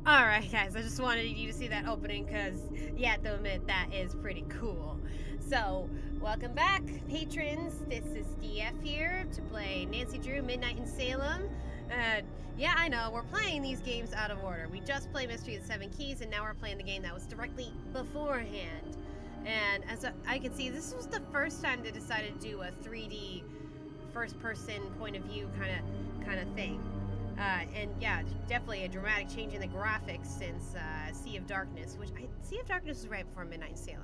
Alright guys, I just wanted you to see that opening because you have to admit that is pretty cool. So, welcome back, patrons. This is DF here to play Nancy Drew Midnight in Salem. Yeah, I know, we're playing these games out of order. We just played Mystery of the Seven Keys, and now we're playing the game that was directly beforehand. And as I can see, this was the first time they decided to do a 3D first-person point of view kind of thing. And yeah, definitely a dramatic change in the graphics since Sea of Darkness, Sea of Darkness was right before Midnight in Salem.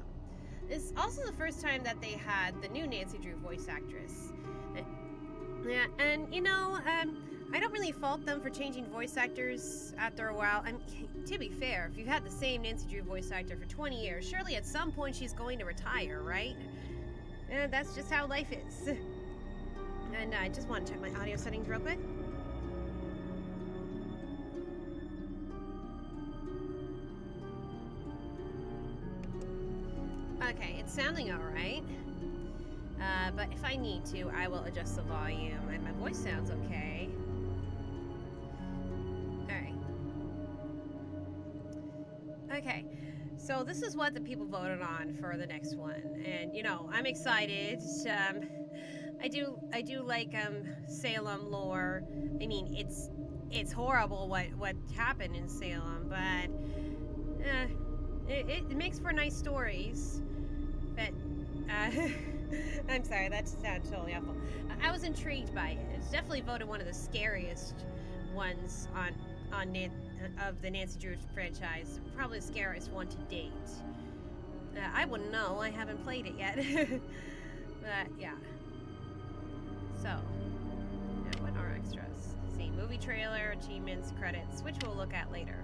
It's also the first time that they had the new Nancy Drew voice actress. Yeah, and you know, I don't really fault them for changing voice actors after a while. And to be fair, if you've had the same Nancy Drew voice actor for 20 years, surely at some point she's going to retire, right? And that's just how life is. And I just want to check my audio settings real quick. Okay, it's sounding alright. But if I need to, I will adjust the volume. And my voice sounds okay. Alright. Okay, so this is what the people voted on for the next one. And, you know, I'm excited. I do like, Salem lore. I mean, it's horrible what happened in Salem, but, it makes for nice stories. But, I'm sorry, that sounded totally awful. I was intrigued by it. It's definitely voted one of the scariest ones of the Nancy Drew franchise. Probably the scariest one to date. I wouldn't know. I haven't played it yet. But, yeah. So, yeah, what are extras? Let's see, movie trailer, achievements, credits, which we'll look at later.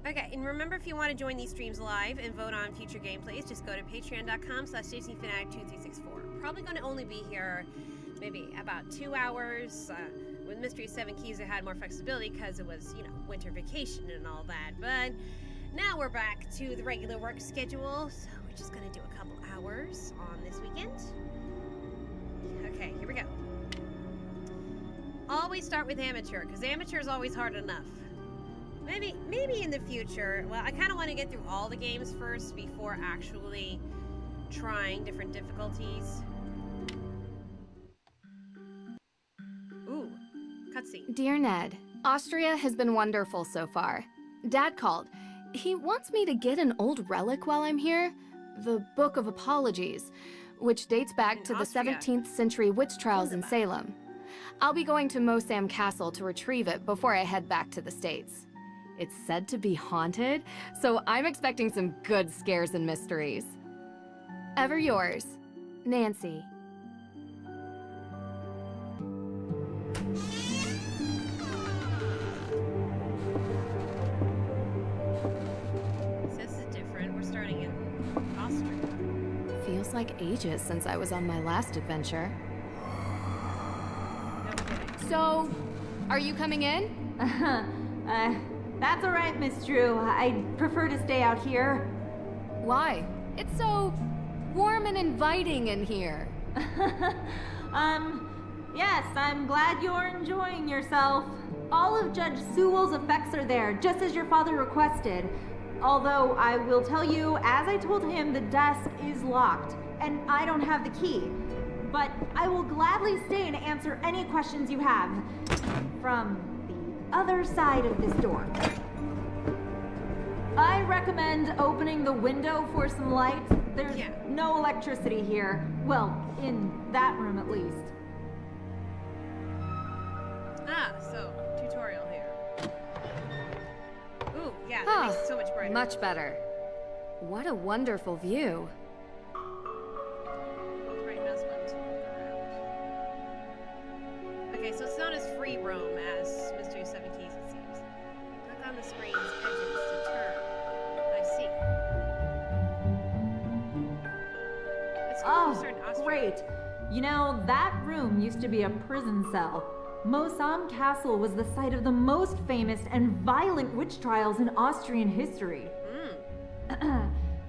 Okay, and remember, if you want to join these streams live and vote on future gameplays, just go to patreon.com/JCFanatic2364. Probably going to only be here maybe about 2 hours. With Mystery of Seven Keys, I had more flexibility because it was, you know, winter vacation and all that. But now we're back to the regular work schedule, so we're just going to do a couple hours on this weekend. Okay, here we go. Always start with amateur, because amateur is always hard enough. Maybe in the future. Well, I kind of want to get through all the games first before actually trying different difficulties. Ooh, cutscene. Dear Ned, Austria has been wonderful so far. Dad called. He wants me to get an old relic while I'm here, the Book of Apologies, which dates back to the 17th century witch trials in Salem. I'll be going to Mosam Castle to retrieve it before I head back to the States. It's said to be haunted, so I'm expecting some good scares and mysteries. Ever yours, Nancy. This is different. We're starting in Austria. Feels like ages since I was on my last adventure. No kidding. So, are you coming in? That's all right, Miss Drew. I'd prefer to stay out here. Why? It's so warm and inviting in here. Yes, I'm glad you're enjoying yourself. All of Judge Sewell's effects are there, just as your father requested. Although, I will tell you, as I told him, the desk is locked, and I don't have the key. But I will gladly stay and answer any questions you have. From other side of this door. I recommend opening the window for some light. There's no electricity here. Well, in that room at least. Ah, so, tutorial here. Ooh, yeah, that makes it so much brighter. Much better. What a wonderful view. Right mouse button to move around. Okay, so it's not as free roam as Mystery of Seven Keys, it seems. Click on the screen's edges to turn. I see. Let's go start in Austria. Great. You know, that room used to be a prison cell. Mosam Castle was the site of the most famous and violent witch trials in Austrian history.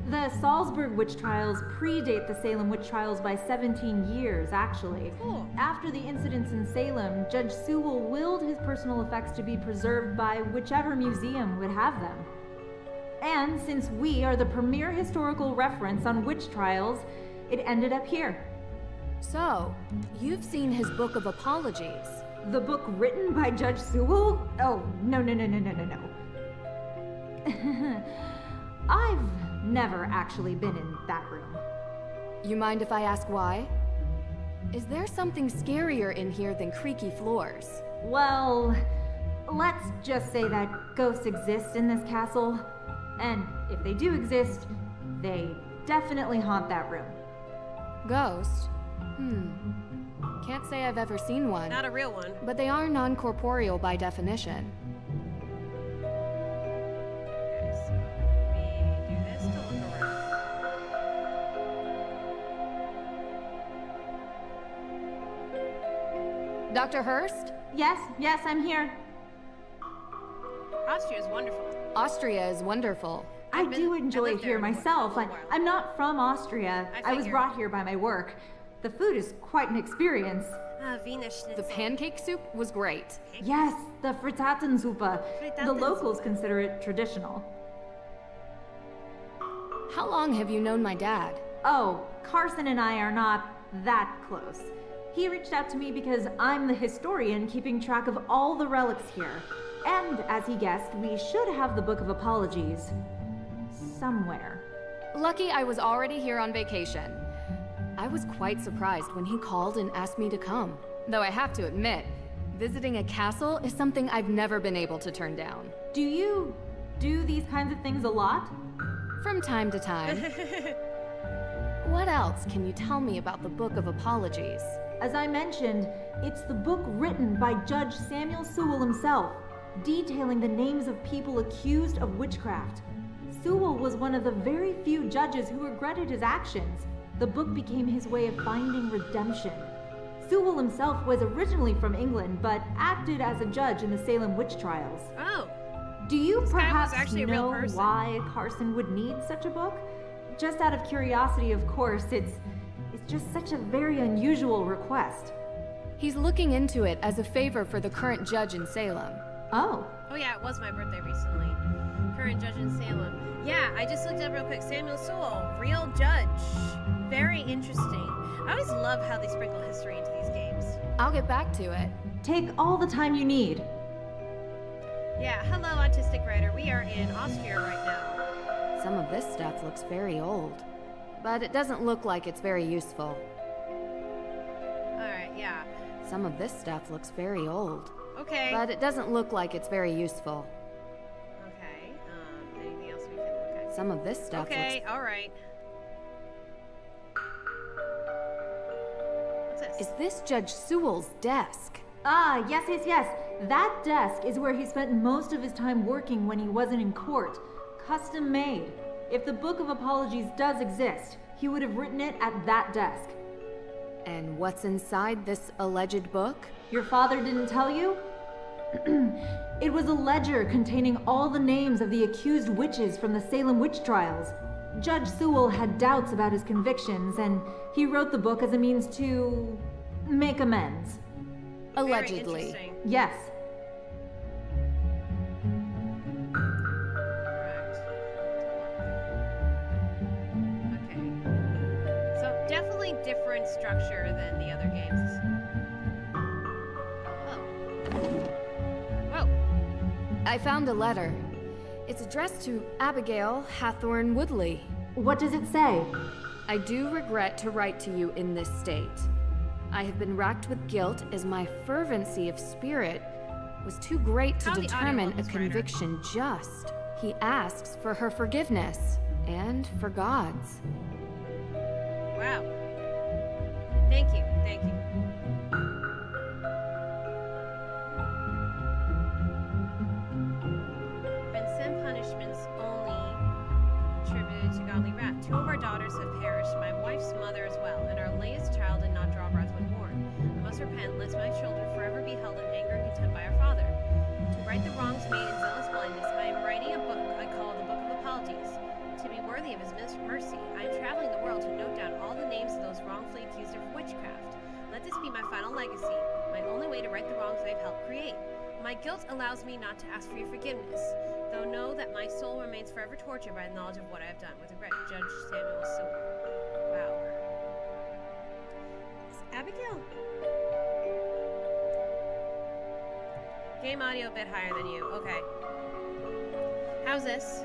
The Salzburg witch trials predate the Salem witch trials by 17 years, actually. Cool. After the incidents in Salem, Judge Sewell willed his personal effects to be preserved by whichever museum would have them. And since we are the premier historical reference on witch trials, it ended up here. So, you've seen his Book of Apologies. The book written by Judge Sewell? Oh, no. I've never actually been in that room. You mind if I ask why? Is there something scarier in here than creaky floors? Well, let's just say that ghosts exist in this castle. And if they do exist, they definitely haunt that room. Ghost? Can't say I've ever seen one. Not a real one. But they are non-corporeal by definition. Okay, so we do this to look around. Dr. Hurst? Yes, I'm here. Austria is wonderful. Austria is wonderful. I do enjoy it here myself. I'm not from Austria. I was figured. brought here by my work. The food is quite an experience. Wiener Schnitzel. The pancake soup was great. Yes, the Frittatensuppe. The Frittatensuppe. locals consider it traditional. How long have you known my dad? Oh, Carson and I are not that close. He reached out to me because I'm the historian keeping track of all the relics here. And as he guessed, we should have the Book of Apologies somewhere. Lucky I was already here on vacation. I was quite surprised when he called and asked me to come. Though I have to admit, visiting a castle is something I've never been able to turn down. Do you do these kinds of things a lot? From time to time. What else can you tell me about the Book of Apologies? As I mentioned, it's the book written by Judge Samuel Sewell himself, detailing the names of people accused of witchcraft. Sewell was one of the very few judges who regretted his actions. The book became his way of finding redemption. Sewell himself was originally from England, but acted as a judge in the Salem witch trials. Oh, Do you This guy was perhaps actually a real know person. why Carson would need such a book? Just out of curiosity, of course, it's just such a very unusual request. He's looking into it as a favor for the current judge in Salem. Oh, oh yeah, it was my birthday recently. Current judge in Salem. Yeah, I just looked it up real quick. Samuel Sewell, real judge. Very interesting. I always love how they sprinkle history into these games. I'll get back to it. take all the time you need. Yeah, hello, autistic writer. We are in Austria right now. Some of this stuff looks very old, but it doesn't look like it's very useful. Alright, yeah. Some of this stuff looks very old, Okay. but it doesn't look like it's very useful. Okay. Anything else we can look at? Some of this stuff Okay, looks... alright. What's this? Is this Judge Sewell's desk? Ah, yes. That desk is where he spent most of his time working when he wasn't in court. Custom made. If the Book of Apologies does exist, he would have written it at that desk. And what's inside this alleged book? Your father didn't tell you? It was a ledger containing all the names of the accused witches from the Salem witch trials. Judge Sewell had doubts about his convictions, and he wrote the book as a means to make amends. Very Allegedly. interesting. Yes. Correct. Okay. So definitely different structure than the other games. Oh. Whoa. I found a letter. It's addressed to Abigail Hathorne Woodley. What does it say? I do regret to write to you in this state. I have been racked with guilt as my fervency of spirit was too great to How the audio determine a levels, Ryder? conviction just. He asks for her forgiveness and for God's. Wow. Thank you. Thank you. Been sin punishments only attributed to godly wrath. 2 of our daughters have perished, my wife's mother as well, and our latest child did not draw breath when born. I must repent, lest my children forever be held in anger and contempt by our Father. To right the wrongs made in zealous blindness, I am writing a book I call the Book of Apologies. To be worth worthy of his mercy. I am traveling the world to note down all the names of those wrongfully accused of witchcraft. Let this be my final legacy, my only way to right the wrongs I've helped create. My guilt allows me not to ask for your forgiveness, though know that my soul remains forever tortured by the knowledge of what I have done. With regret, Judge Samuel Sewell. Wow. Abigail? Game audio a bit higher than you. Okay. How's this?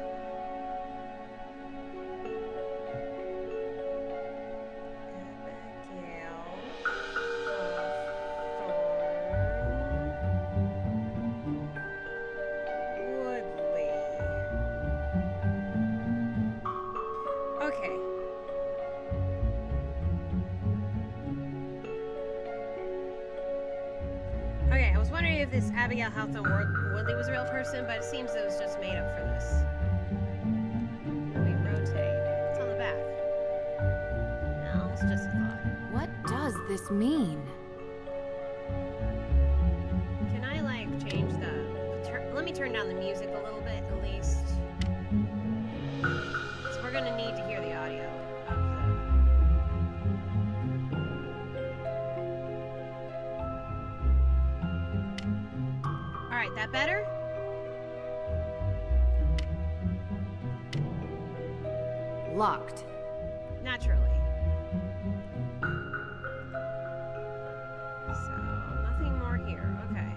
If this Abigail Hawthorne Woodley was a real person, but it seems it was just made up for this. We rotate. It's on the back. No, it's just a thought. What does this mean? Can I, like, change let me turn down the music a little bit, at least. So we're gonna need to hear the audio of Alright, that better? Locked. Naturally. So, nothing more here. Okay.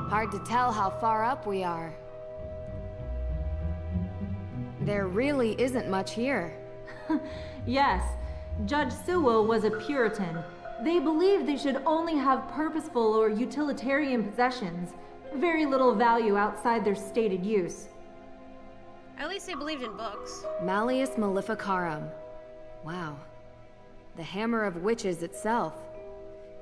Hard to tell how far up we are. There really isn't much here. Yes, Judge Sewell was a Puritan. They believed they should only have purposeful or utilitarian possessions, very little value outside their stated use. At least they believed in books. Malleus Maleficarum. Wow. The Hammer of Witches itself.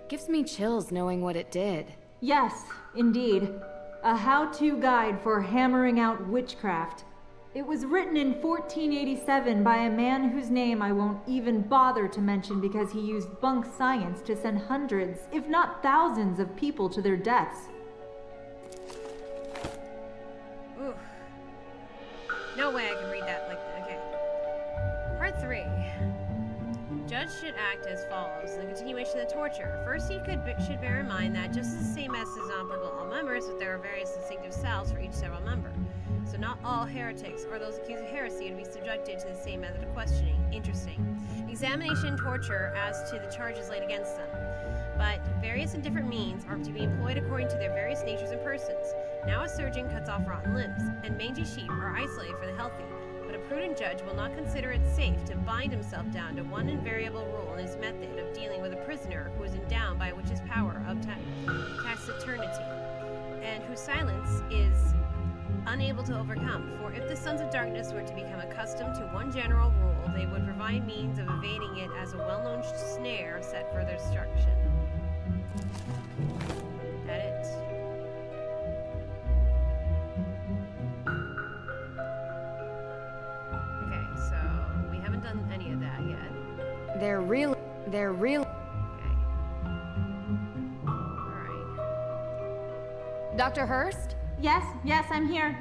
Gives me chills knowing what it did. Yes, indeed. A how-to guide for hammering out witchcraft. It was written in 1487 by a man whose name I won't even bother to mention because he used bunk science to send hundreds, if not thousands, of people to their deaths. Ooh. No way I can read that like that. Okay. Part 3. Judge should act as follows. The continuation of the torture. First, you should bear in mind that just as the same as is applicable to all members, that there are various distinctive selves for each several member. So not all heretics or those accused of heresy are to be subjected to the same method of questioning. Interesting. Examination and torture as to the charges laid against them. But various and different means are to be employed according to their various natures and persons. Now a surgeon cuts off rotten limbs, and mangy sheep are isolated for the healthy. But a prudent judge will not consider it safe to bind himself down to one invariable rule in his method of dealing with a prisoner who is endowed by which his power of taciturnity, and whose silence is unable to overcome. For if the sons of darkness were to become accustomed to one general rule, they would provide means of evading it as a well-known snare set for their destruction. That it? Okay, so we haven't done any of that yet. They're real. Okay. Alright. Dr. Hurst? Yes, I'm here.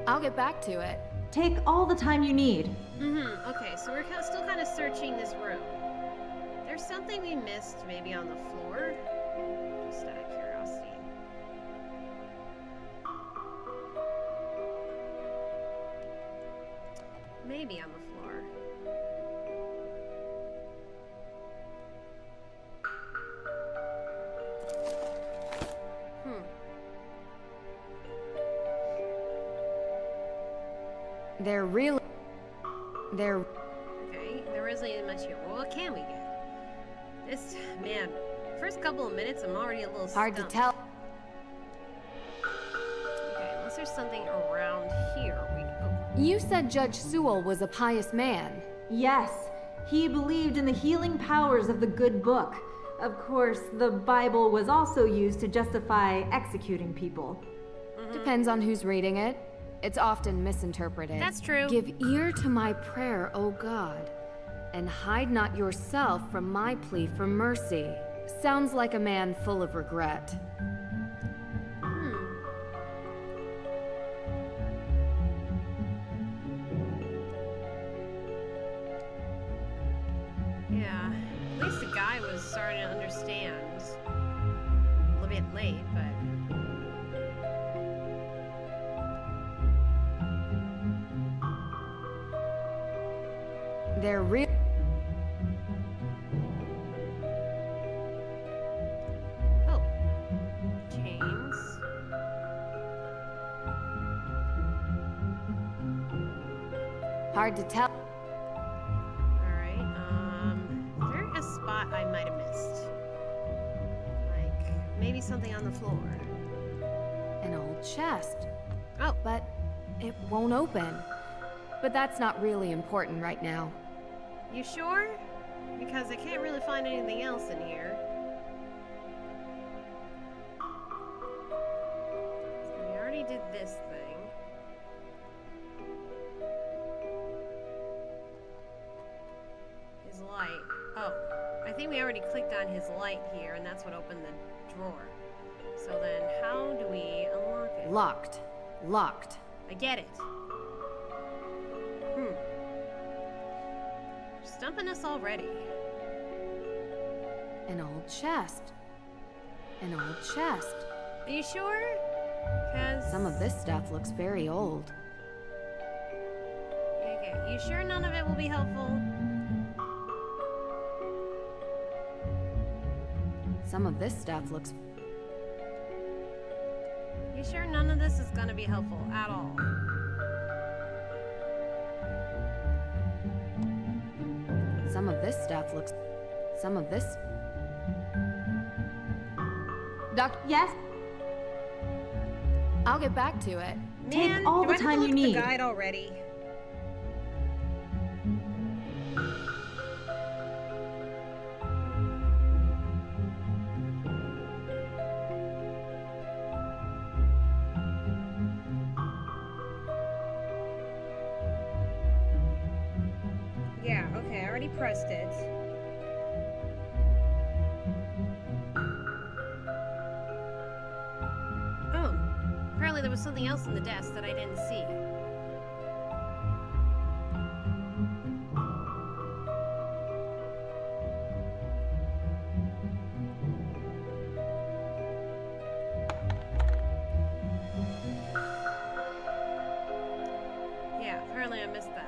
I'll get back to it. Take all the time you need. Okay, so we're still kind of searching this room. There's something we missed maybe on the floor? Just out of curiosity. Maybe on the floor. Okay, there isn't much here. Well, what can we get? This, man, first couple of minutes, I'm already a little Hard to stumped. tell. Okay, unless there's something around here. You said Judge Sewell was a pious man. Yes, he believed in the healing powers of the good book. Of course, the Bible was also used to justify executing people. Depends on who's reading it. It's often misinterpreted. That's true. Give ear to my prayer, O God, and hide not yourself from my plea for mercy. Sounds like a man full of regret. They're real. Oh. Chains. Hard to tell. Alright, is there a spot I might have missed? Like, maybe something on the floor. An old chest. Oh. But it won't open. But that's not really important right now. You sure? Because I can't really find anything else in here. So we already did this thing. His light. Oh, I think we already clicked on his light here, and that's what opened the drawer. So then, how do we unlock it? Locked. Locked. I get it. Stumping us already. An old chest. An old chest. Are you sure? Because... Some of this stuff looks very old. Okay, you sure none of it will be helpful? Some of this stuff looks... You sure none of this is gonna be helpful at all? Some of this stuff looks... Some of this... Yes? I'll get back to it. Take Man, all do the I have to time look you at need. the guide already? Yeah, okay, I already pressed it. Oh, apparently there was something else in the desk that I didn't see. Yeah, apparently I missed that.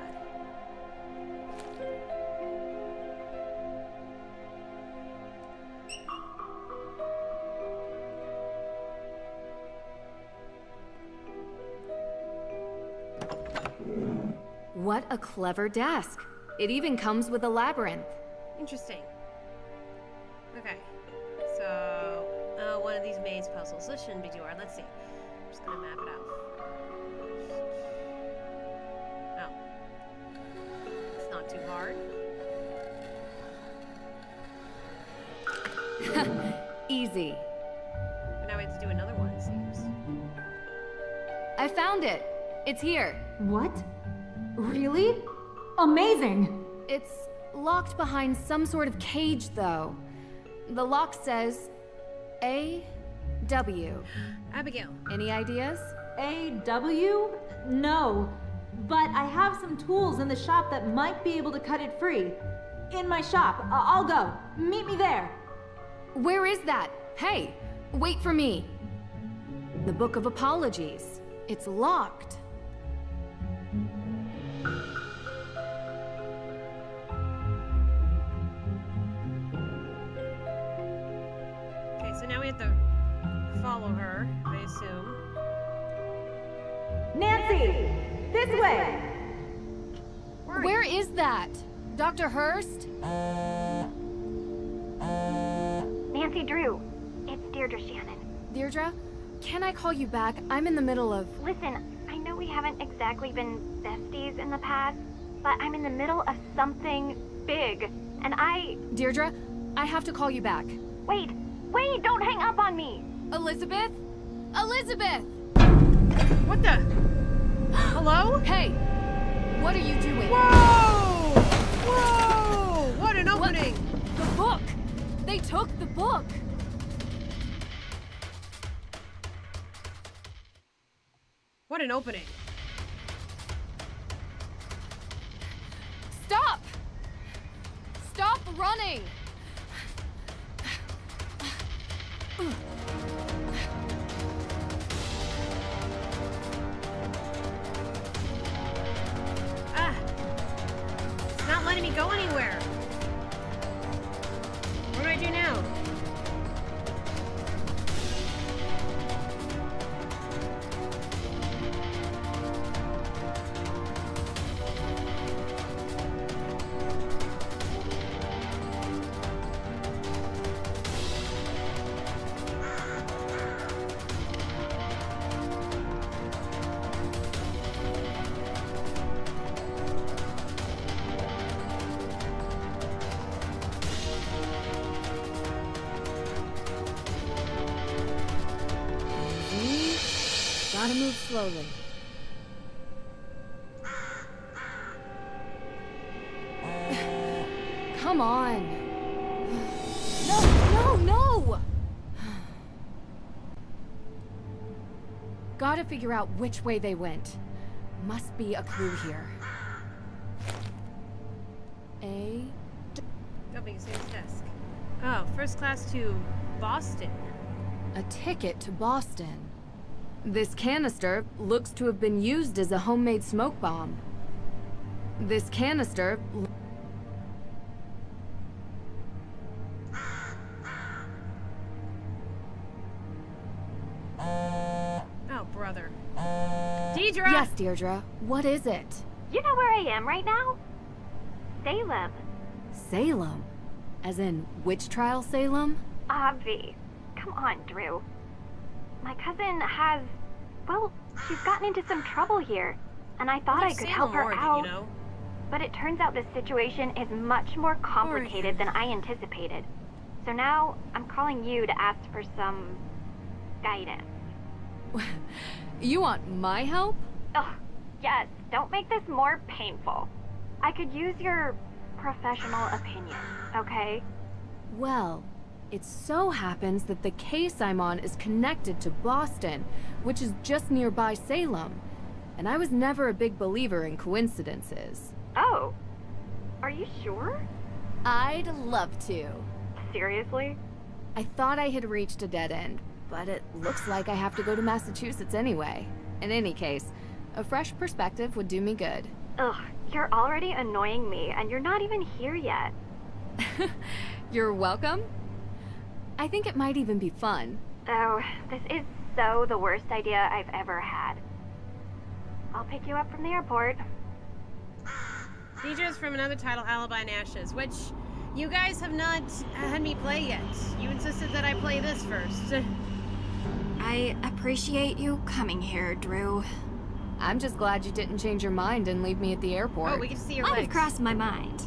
What a clever desk. It even comes with a labyrinth. Interesting. Okay, so one of these maze puzzles. This shouldn't be too hard. Let's see. I'm just gonna map it out. Oh, it's not too hard. Easy. But now we have to do another one, it seems. I found it. It's here. What? Really? Amazing! It's locked behind some sort of cage, though. The lock says A.W. Abigail. Any ideas? A.W.? No. But I have some tools in the shop that might be able to cut it free. In my shop. I'll go. Meet me there. Where is that? Hey, wait for me. The Book of Apologies. It's locked. Okay, so now we have to follow her, I assume. Nancy! This way! Where is that? Dr. Hurst? Nancy Drew, it's Deirdre Shannon. Deirdre, can I call you back? I'm in the middle of... Listen, I know we haven't exactly been besties in the past, but I'm in the middle of something big, and Deirdre, I have to call you back. Wait, don't hang up on me! Elizabeth? Elizabeth! What the? Hello? Hey, what are you doing? Whoa! Whoa! What an opening! The book! They took the book! What an opening. Stop! Stop running! Ah! It's not letting me Gotta move slowly. Come on. No! Gotta figure out which way they went. Must be a clue here. Opening his desk. Oh, first class to Boston. A ticket to Boston. This canister looks to have been used as a homemade smoke bomb. This canister... Oh, brother. Deidre! Yes, Deirdre. What is it? You know where I am right now? Salem. Salem? As in, witch trial Salem? Obvi. Come on, Drew. My cousin has... Well, she's gotten into some trouble here, and I thought I could help her Oregon, out. You know? But it turns out the situation is much more complicated than I anticipated. So now, I'm calling you to ask for some... guidance. You want my help? Ugh, yes, don't make this more painful. I could use your professional opinion, okay? Well, it so happens that the case I'm on is connected to Boston, which is just nearby Salem. And I was never a big believer in coincidences. Oh, are you sure? I'd love to. Seriously? I thought I had reached a dead end, but it looks like I have to go to Massachusetts anyway. In any case, a fresh perspective would do me good. Ugh, you're already annoying me, and you're not even here yet. You're welcome. I think it might even be fun. Oh, this is so the worst idea I've ever had. I'll pick you up from the airport. Deidre's from another title, Alibi and Ashes, which you guys have not had me play yet. You insisted that I play this first. I appreciate you coming here, Drew. I'm just glad you didn't change your mind and leave me at the airport. Oh, we can see your Might legs. have crossed my mind.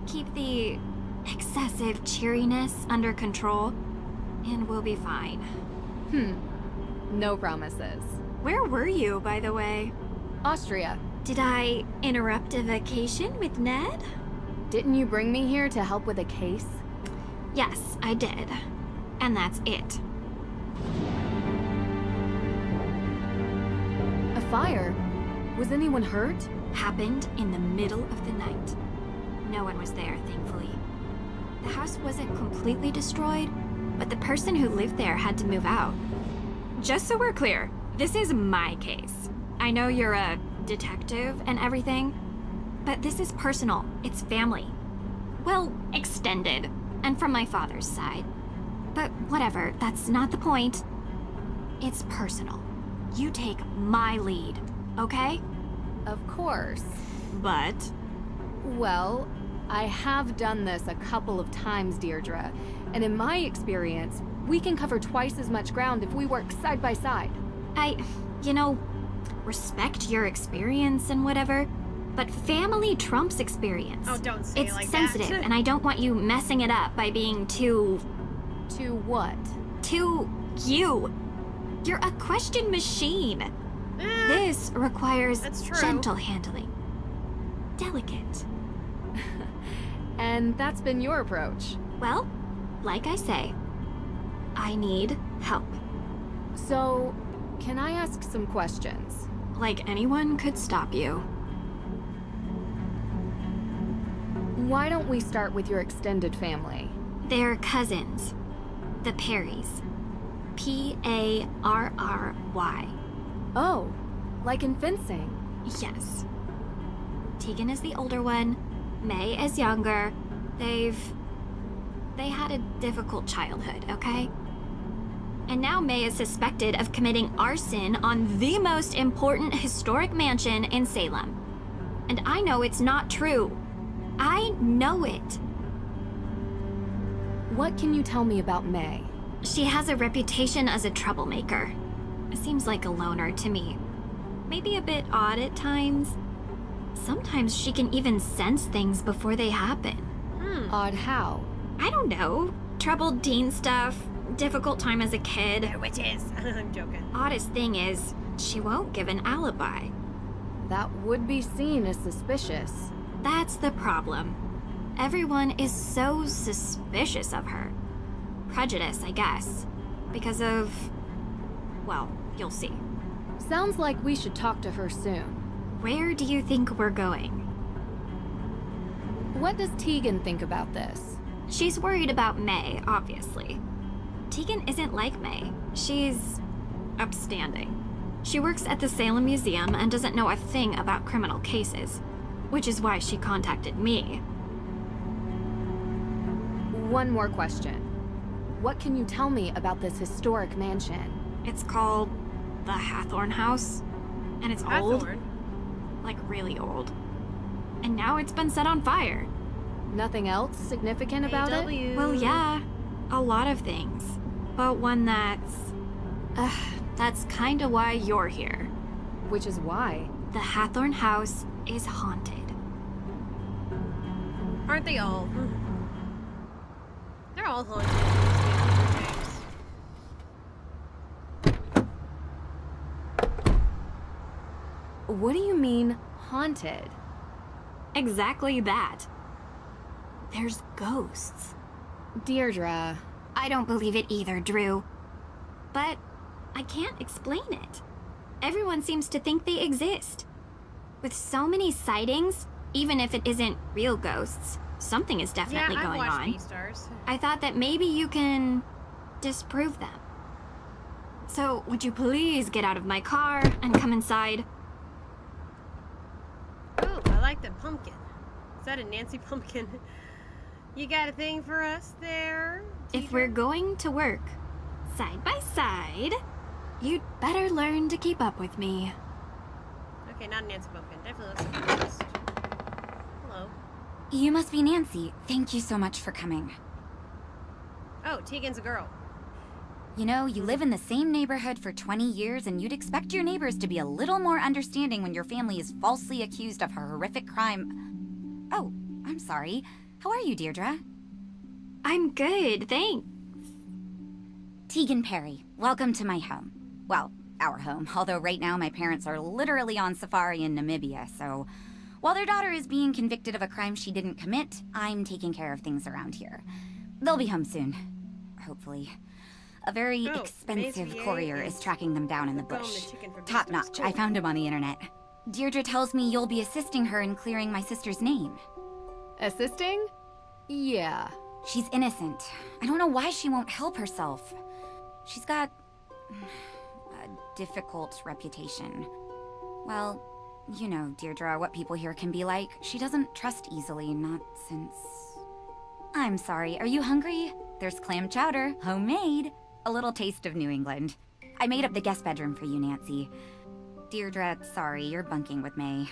Keep the excessive cheeriness under control, and we'll be fine. No promises. Where were you, by the way? Austria. Did I interrupt a vacation with Ned? Didn't you bring me here to help with a case? Yes, I did. And that's it. A fire? Was anyone hurt? Happened in the middle of the night. No one was there, thankfully. The house wasn't completely destroyed, but the person who lived there had to move out. Just so we're clear, this is my case. I know you're a detective and everything, but this is personal. It's family. Well, extended, and from my father's side. But whatever, that's not the point. It's personal. You take my lead, okay? Of course. But... Well, I have done this a couple of times, Deirdre, and in my experience, we can cover twice as much ground if we work side by side. you know, respect your experience and whatever, but family trumps experience. Oh, don't say it like that. It's sensitive, and I don't want you messing it up by being too... To what? Too you. You're a question machine. This requires That's true. gentle handling. Delicate. And that's been your approach. Well, like I say, I need help. So, can I ask some questions? Like anyone could stop you. Why don't we start with your extended family? They're cousins. The Perrys. Parry. Oh, like in fencing. Yes. Tegan is the older one. May is younger. They had a difficult childhood, okay? And now May is suspected of committing arson on the most important historic mansion in Salem. And I know it's not true. I know it. What can you tell me about May? She has a reputation as a troublemaker. Seems like a loner to me. Maybe a bit odd at times. Sometimes she can even sense things before they happen. Odd how? I don't know. Troubled teen stuff, difficult time as a kid. They're witches. I'm joking. Oddest thing is, she won't give an alibi. That would be seen as suspicious. That's the problem. Everyone is so suspicious of her. Prejudice, I guess. Because of... well, you'll see. Sounds like we should talk to her soon. Where do you think we're going? What does Tegan think about this? She's worried about May, obviously. Tegan isn't like May. She's... upstanding. She works at the Salem Museum and doesn't know a thing about criminal cases, which is why she contacted me. One more question. What can you tell me about this historic mansion? It's called the Hathorn House, and it's old. Hathorn? Like really old. And now it's been set on fire. Nothing else significant about it? AW. Well, yeah, a lot of things. But one that's kinda why you're here. Which is why. The Hathorn House is haunted. Aren't they all? They're all haunted in these games. What do you mean, haunted? Exactly that. There's ghosts. Deirdre. I don't believe it either, Drew. But I can't explain it. Everyone seems to think they exist. With so many sightings, even if it isn't real ghosts, something is definitely Yeah, I've going watched on. Beastars. I thought that maybe you can disprove them. So, would you please get out of my car and come inside? Ooh, I like the pumpkin. Is that a Nancy pumpkin? You got a thing for us there? If we're going to work side by side, you'd better learn to keep up with me. Okay, not a Nancy pumpkin. Definitely looks like a ghost. Hello. You must be Nancy. Thank you so much for coming. Oh, Tegan's a girl. You know, you live in the same neighborhood for 20 years, and you'd expect your neighbors to be a little more understanding when your family is falsely accused of a horrific crime. Oh, I'm sorry. How are you, Deirdre? I'm good, thanks. Tegan Perry. Welcome to my home. Well, our home, although right now my parents are literally on safari in Namibia, so while their daughter is being convicted of a crime she didn't commit, I'm taking care of things around here. They'll be home soon. Hopefully. A very Oh, expensive Mazier courier is tracking them down in the We're going bush. to chicken for Top Beastars. notch. Cool. I found him on the internet. Deirdre tells me you'll be assisting her in clearing my sister's name. Assisting? Yeah. She's innocent. I don't know why she won't help herself. She's got a difficult reputation. Well, you know, Deirdre, what people here can be like. She doesn't trust easily, not since... I'm sorry, are you hungry? There's clam chowder, homemade. A little taste of New England. I made up the guest bedroom for you, Nancy. Deirdre, sorry, you're bunking with May.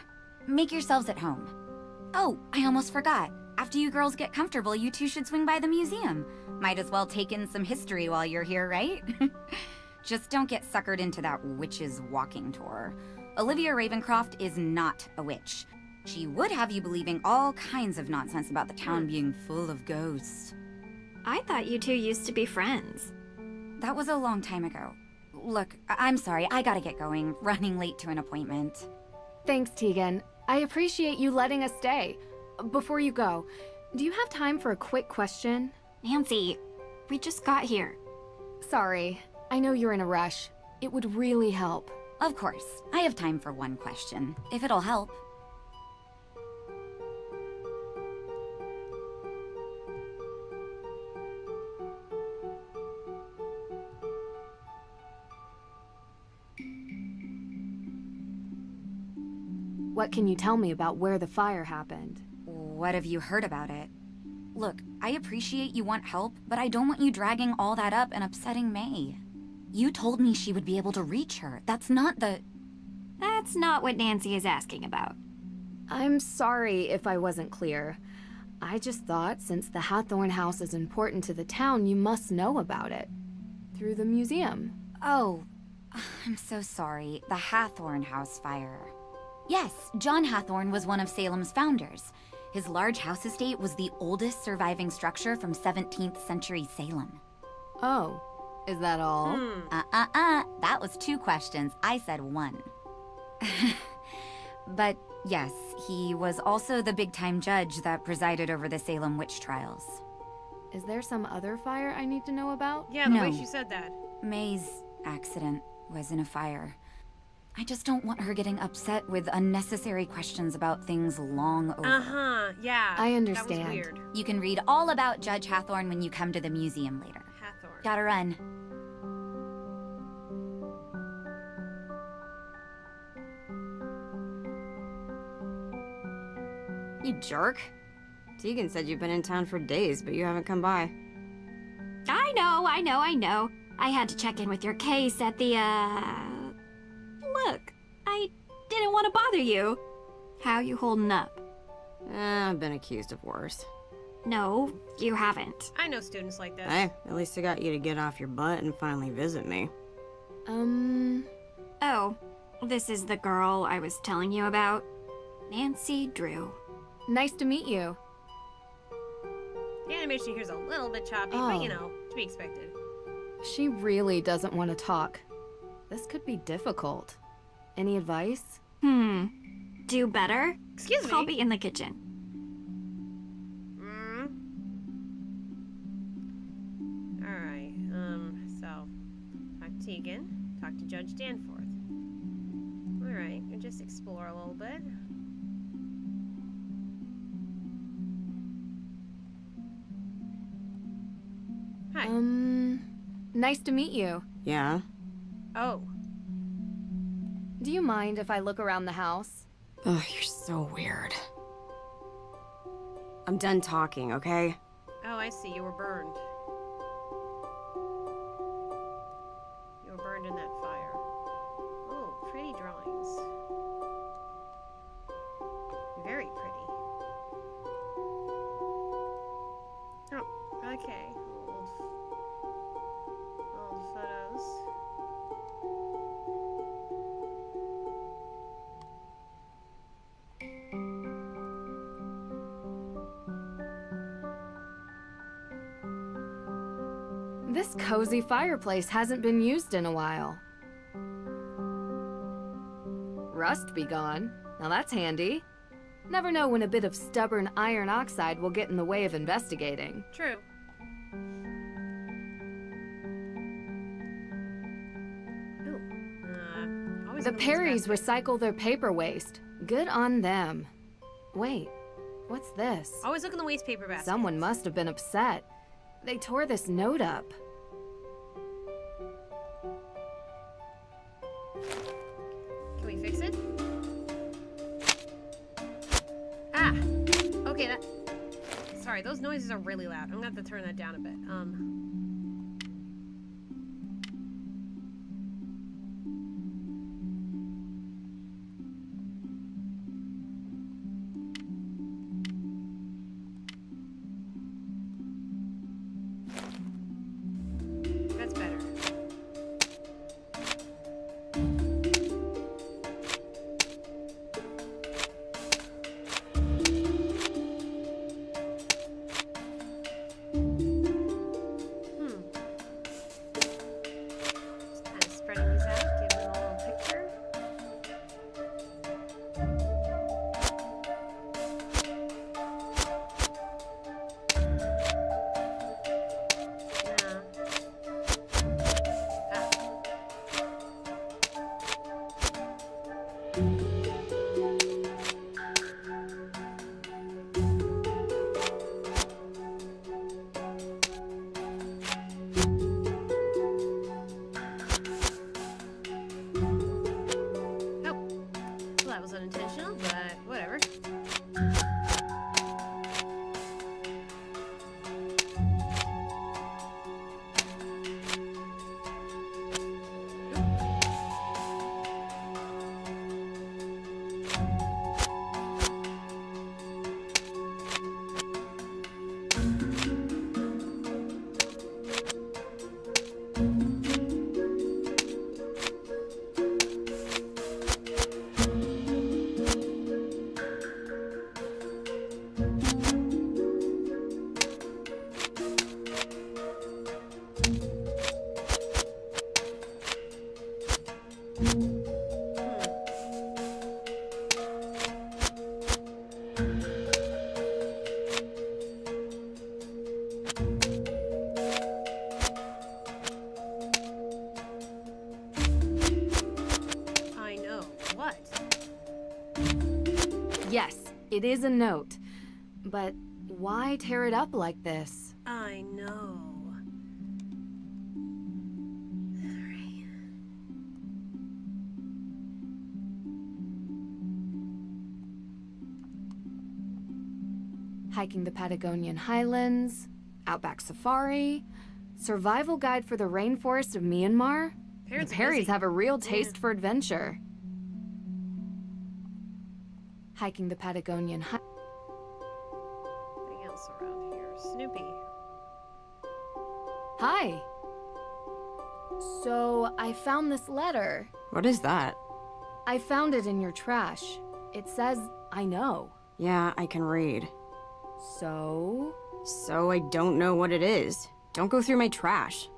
Make yourselves at home. Oh, I almost forgot. After you girls get comfortable, you two should swing by the museum. Might as well take in some history while you're here, right? Just don't get suckered into that witch's walking tour. Olivia Ravencroft is not a witch. She would have you believing all kinds of nonsense about the town being full of ghosts. I thought you two used to be friends. That was a long time ago. Look, I'm sorry, I gotta get going. Running late to an appointment. Thanks, Tegan. I appreciate you letting us stay. Before you go, do you have time for a quick question? Nancy, we just got here. Sorry, I know you're in a rush. It would really help. Of course, I have time for one question, if it'll help. What can you tell me about where the fire happened? What have you heard about it? Look, I appreciate you want help, but I don't want you dragging all that up and upsetting May. You told me she would be able to reach her. That's not the... That's not what Nancy is asking about. I'm sorry if I wasn't clear. I just thought since the Hathorn House is important to the town, you must know about it. Through the museum. Oh, I'm so sorry. The Hathorn House fire. Yes, John Hathorn was one of Salem's founders. His large house estate was the oldest surviving structure from 17th century Salem. Oh, Is that all? That was 2 questions. I said 1. But yes, he was also the big-time judge that presided over the Salem witch trials. Is there some other fire I need to know about? Yeah, the way No. she said that. May's accident was in a fire. I just don't want her getting upset with unnecessary questions about things long over. Uh-huh, yeah. I That understand. was weird. You can read all about Judge Hathorn when you come to the museum later. Hathorn. Gotta run. You jerk. Tegan said you've been in town for days, but you haven't come by. I know. I had to check in with your case at the, Look, I didn't want to bother you. How you holding up? I've been accused of worse. No, you haven't. I know students like this. Hey, at least I got you to get off your butt and finally visit me. Oh, this is the girl I was telling you about. Nancy Drew. Nice to meet you. The animation here's a little bit choppy, Oh. but you know, to be expected. She really doesn't want to talk. This could be difficult. Any advice? Do better? Excuse me. I'll be in the kitchen. Alright, so, talk to Tegan, talk to Judge Danforth. Alright, and just explore a little bit. Hi. Nice to meet you. Yeah? Oh. Do you mind if I look around the house? Ugh, you're so weird. I'm done talking, okay? Oh, I see. You were burned. You were burned in that fire. Oh, pretty drawings. Very pretty. Oh, okay. Old photos. This cozy fireplace hasn't been used in a while. Rust be gone. Now that's handy. Never know when a bit of stubborn iron oxide will get in the way of investigating. True. Ooh. Always The in Perrys waste recycle their paper waste. Good on them. Wait, what's this? basket. Always look in the waste paper basket. Someone must have been upset. They tore this note up. Can we fix it? Ah! Okay, that... Sorry, those noises are really loud. I'm gonna have to turn that down a bit. That's better. I know. What? Yes, it is a note. But why tear it up like this? I know. Alright. Hiking the Patagonian Highlands, Outback Safari, Survival Guide for the Rainforest of Myanmar. Parents The are Perrys busy. have a real taste for adventure. Hiking the Patagonian Anything else around here? Snoopy. Hi. So, I found this letter. What is that? I found it in your trash. It says, I know. Yeah, I can read. So? So I don't know what it is. Don't go through my trash.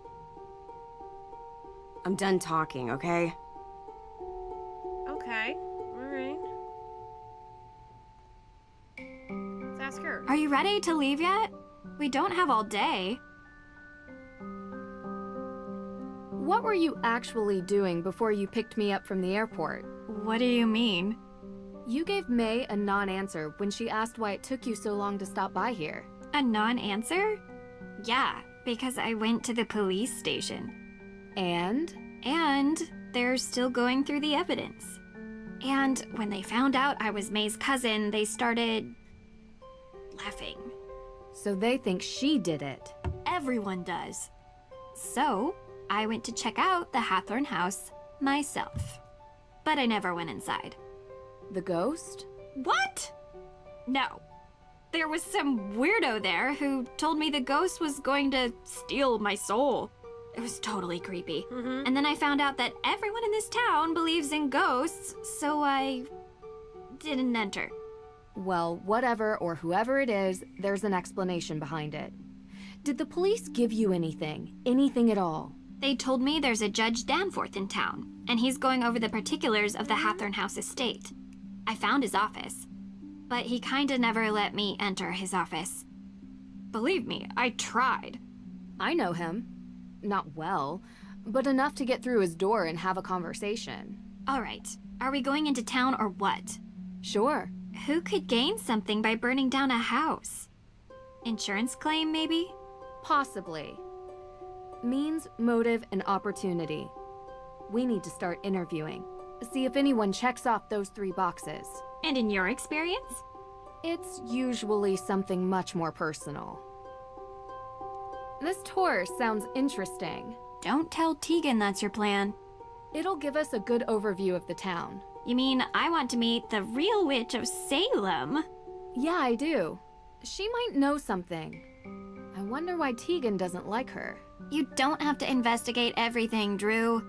I'm done talking, okay? Okay. Alright. Let's ask her. Are you ready to leave yet? We don't have all day. What were you actually doing before you picked me up from the airport? What do you mean? You gave May a non-answer when she asked why it took you so long to stop by here. A non-answer? Yeah, because I went to the police station. And? And they're still going through the evidence. And when they found out I was May's cousin, they started laughing. So they think she did it. Everyone does. So, I went to check out the Hathorn house myself. But I never went inside. The ghost? What? No. There was some weirdo there who told me the ghost was going to steal my soul. It was totally creepy. Mm-hmm. And then I found out that everyone in this town believes in ghosts, so I didn't enter. Well, whatever or whoever it is, there's an explanation behind it. Did the police give you anything? Anything at all? They told me there's a Judge Danforth in town, and he's going over the particulars of the Hathorn House estate. I found his office, but he kinda never let me enter his office. Believe me, I tried. I know him. Not well, but enough to get through his door and have a conversation. All right, are we going into town or what? Sure. Who could gain something by burning down a house? Insurance claim, maybe? Possibly. Means, motive, and opportunity. We need to start interviewing. See if anyone checks off those 3 boxes. And in your experience? It's usually something much more personal. This tour sounds interesting. Don't tell Tegan that's your plan. It'll give us a good overview of the town. You mean I want to meet the real witch of Salem? Yeah, I do. She might know something. I wonder why Tegan doesn't like her. You don't have to investigate everything, Drew.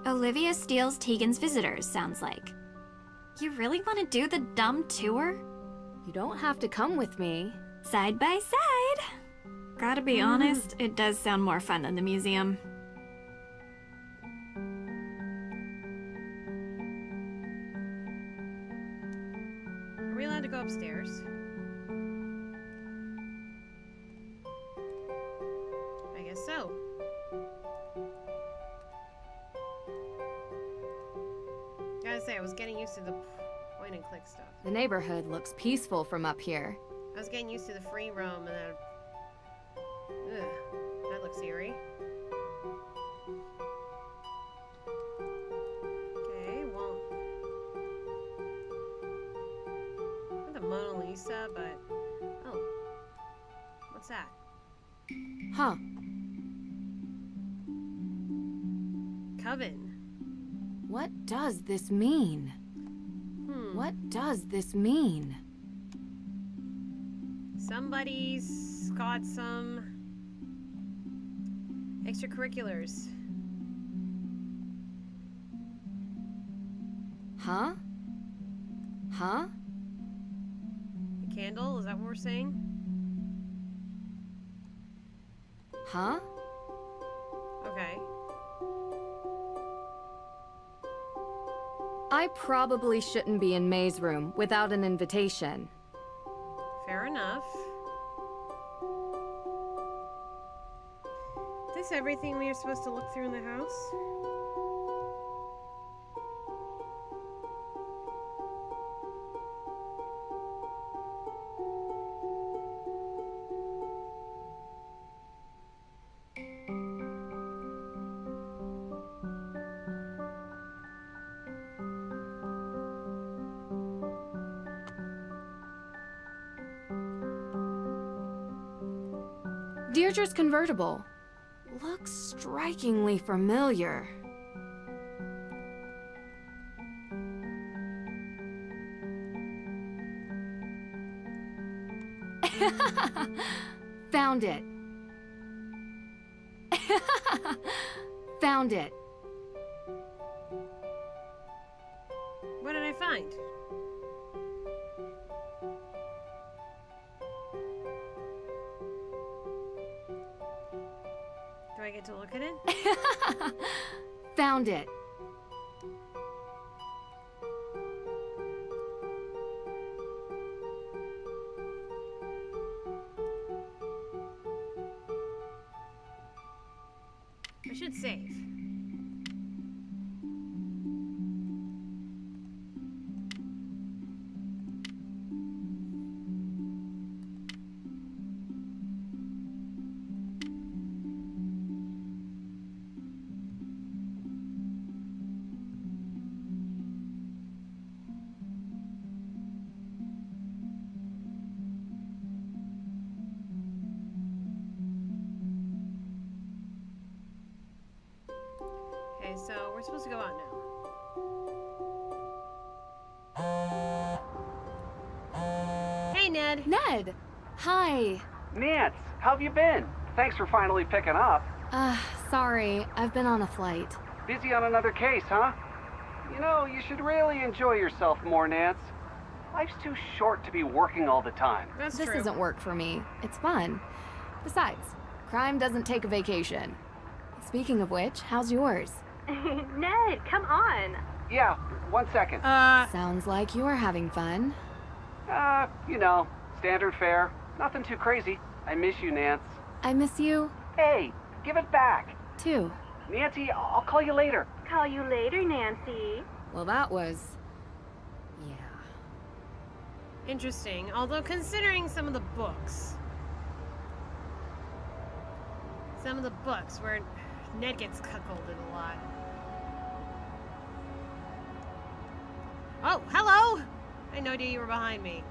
Olivia steals Tegan's visitors, sounds like. You really want to do the dumb tour? You don't have to come with me. Side by side. Gotta be honest, it does sound more fun than the museum. Are we allowed to go upstairs? I guess so. Gotta say, I was getting used to the point and click stuff. The neighborhood looks peaceful from up here. I was getting used to the free roam and then... Ugh, that looks eerie. Okay, well... Not the Mona Lisa, but... Oh. What's that? Huh. Coven. What does this mean? What does this mean? Somebody's got some extracurriculars. Huh? Huh? A candle? Is that what we're saying? Huh? Okay. I probably shouldn't be in May's room without an invitation. Fair enough. Is this everything we are supposed to look through in the house? Deirdre's convertible. Looks strikingly familiar. Found it. Found it. What did I find? Do I get to look at it? Found it. I should save. Okay, so we're supposed to go out now. Hey, Ned. Ned! Hi. Nance, how have you been? Thanks for finally picking up. Sorry, I've been on a flight. Busy on another case, huh? You know, you should really enjoy yourself more, Nance. Life's too short to be working all the time. That's This true. isn't work for me. It's fun. Besides, crime doesn't take a vacation. Speaking of which, how's yours? Ned, come on. Yeah, 1 second. Sounds like you're having fun. You know, standard fare. Nothing too crazy. I miss you, Nance. I miss you, Hey, give it back. too. Nancy, I'll call you later. Call you later, Nancy. Well, that was... yeah. Interesting. Although considering some of the books where Ned gets cuckolded a lot. Oh, hello! I had no idea you were behind me.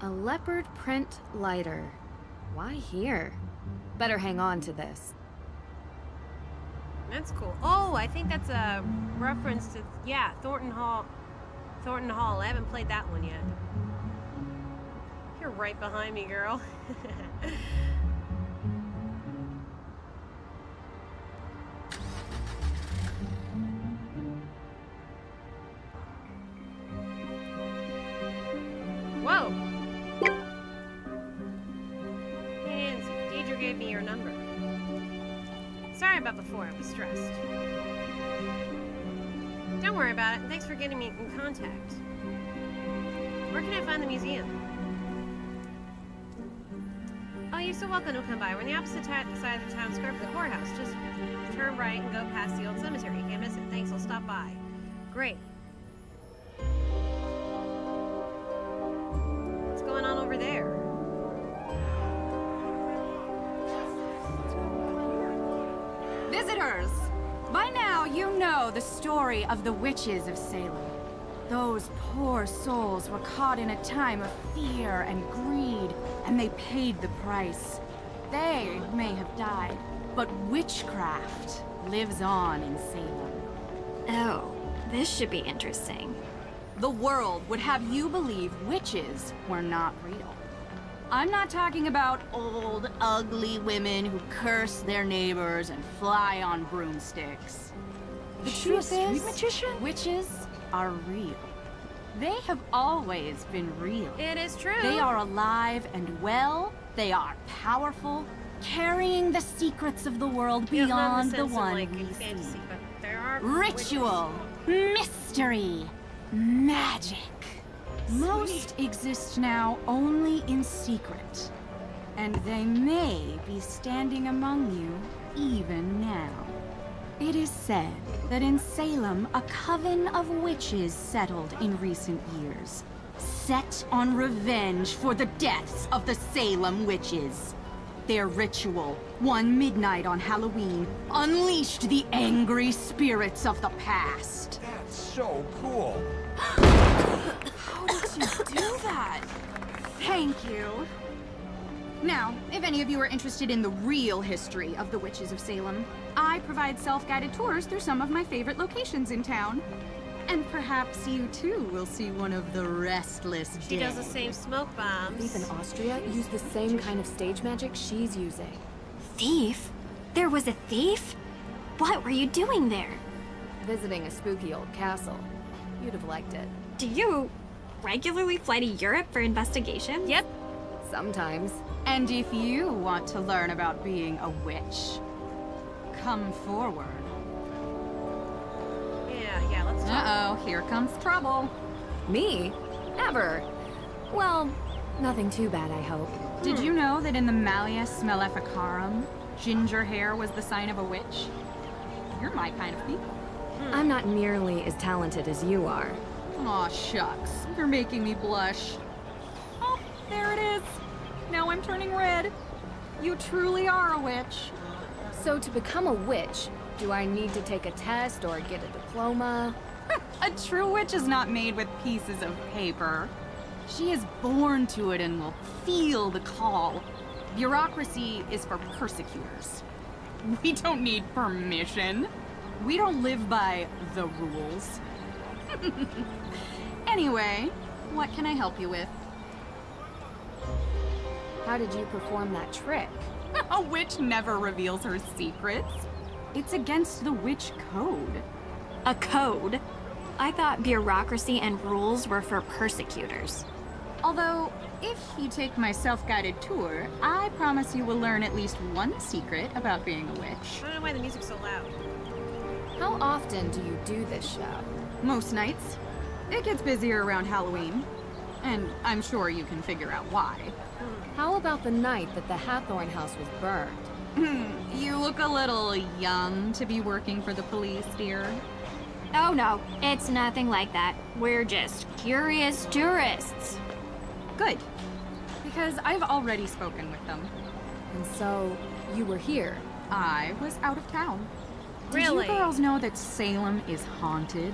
A leopard print lighter. Why here? Better hang on to this. That's cool. Oh, I think that's a reference to, yeah, Thornton Hall. Thornton Hall. I haven't played that one yet. You're right behind me, girl. Whoa! Hey, Nancy, Deidre gave me your number. Sorry about before, I was stressed. Don't worry about it. Thanks for getting me in contact. Where can I find the museum? Oh, you're so welcome to come by. We're on the opposite side of the town square for the courthouse. Just turn right and go past the old cemetery. You can't miss it. Thanks, I'll stop by. Great. What's going on over there? Visitors! By now, you know the story of the witches of Salem. Those poor souls were caught in a time of fear and greed, and they paid the price. They may have died, but witchcraft lives on in Salem. Oh, this should be interesting. The world would have you believe witches were not real. I'm not talking about old, ugly women who curse their neighbors and fly on broomsticks. The truth is, witches are real. They have always been real. It is true. They are alive and well. They are powerful, carrying the secrets of the world You know, not in beyond the sense of, one like, we in fantasy, see. but there are Ritual, mystery, Magic. Most exist now only in secret. And they may be standing among you even now. It is said that in Salem, a coven of witches settled in recent years, set on revenge for the deaths of the Salem witches. Their ritual, one midnight on Halloween, unleashed the angry spirits of the past. That's so cool. How did you do that? Thank you. Now, if any of you are interested in the real history of the Witches of Salem, I provide self-guided tours through some of my favorite locations in town. And perhaps you too will see one of the restless She dead. does the same smoke bombs. Thief in Austria used the same kind of stage magic she's using. Thief? There was a thief? What were you doing there? Visiting a spooky old castle. You'd have liked it. Do you regularly fly to Europe for investigations? Yep. Sometimes. And if you want to learn about being a witch, come forward. Yeah, let's talk. Uh-oh, here comes trouble. Me? Never. Well, nothing too bad, I hope. Did you know that in the Malleus Maleficarum, ginger hair was the sign of a witch? You're my kind of people. I'm not nearly as talented as you are. Aw, shucks. You're making me blush. Oh, there it is. Now I'm turning red. You truly are a witch. So to become a witch, do I need to take a test or get a diploma? A true witch is not made with pieces of paper. She is born to it and will feel the call. Bureaucracy is for persecutors. We don't need permission. We don't live by the rules. Anyway, what can I help you with? How did you perform that trick? A witch never reveals her secrets. It's against the witch code. A code? I thought bureaucracy and rules were for persecutors. Although, if you take my self-guided tour, I promise you will learn at least one secret about being a witch. I don't know why the music's so loud. How often do you do this show? Most nights. It gets busier around Halloween. And I'm sure you can figure out why. How about the night that the Hathorn house was burned? You look a little young to be working for the police, dear. Oh no, it's nothing like that. We're just curious tourists. Good. Because I've already spoken with them. And so, you were here. I was out of town. Really? Did you girls know that Salem is haunted?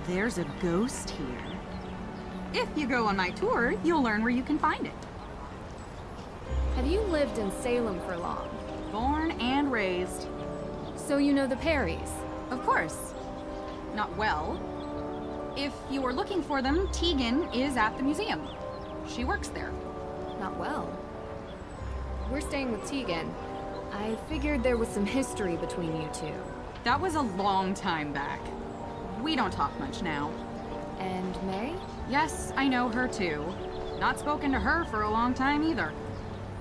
There's a ghost here. If you go on my tour, you'll learn where you can find it. Have you lived in Salem for long? Born and raised. So you know the Perrys? Of course. Not well. If you were looking for them, Tegan is at the museum. She works there. Not well. We're staying with Tegan. I figured there was some history between you two. That was a long time back. We don't talk much now. And May? Yes, I know her too. Not spoken to her for a long time either.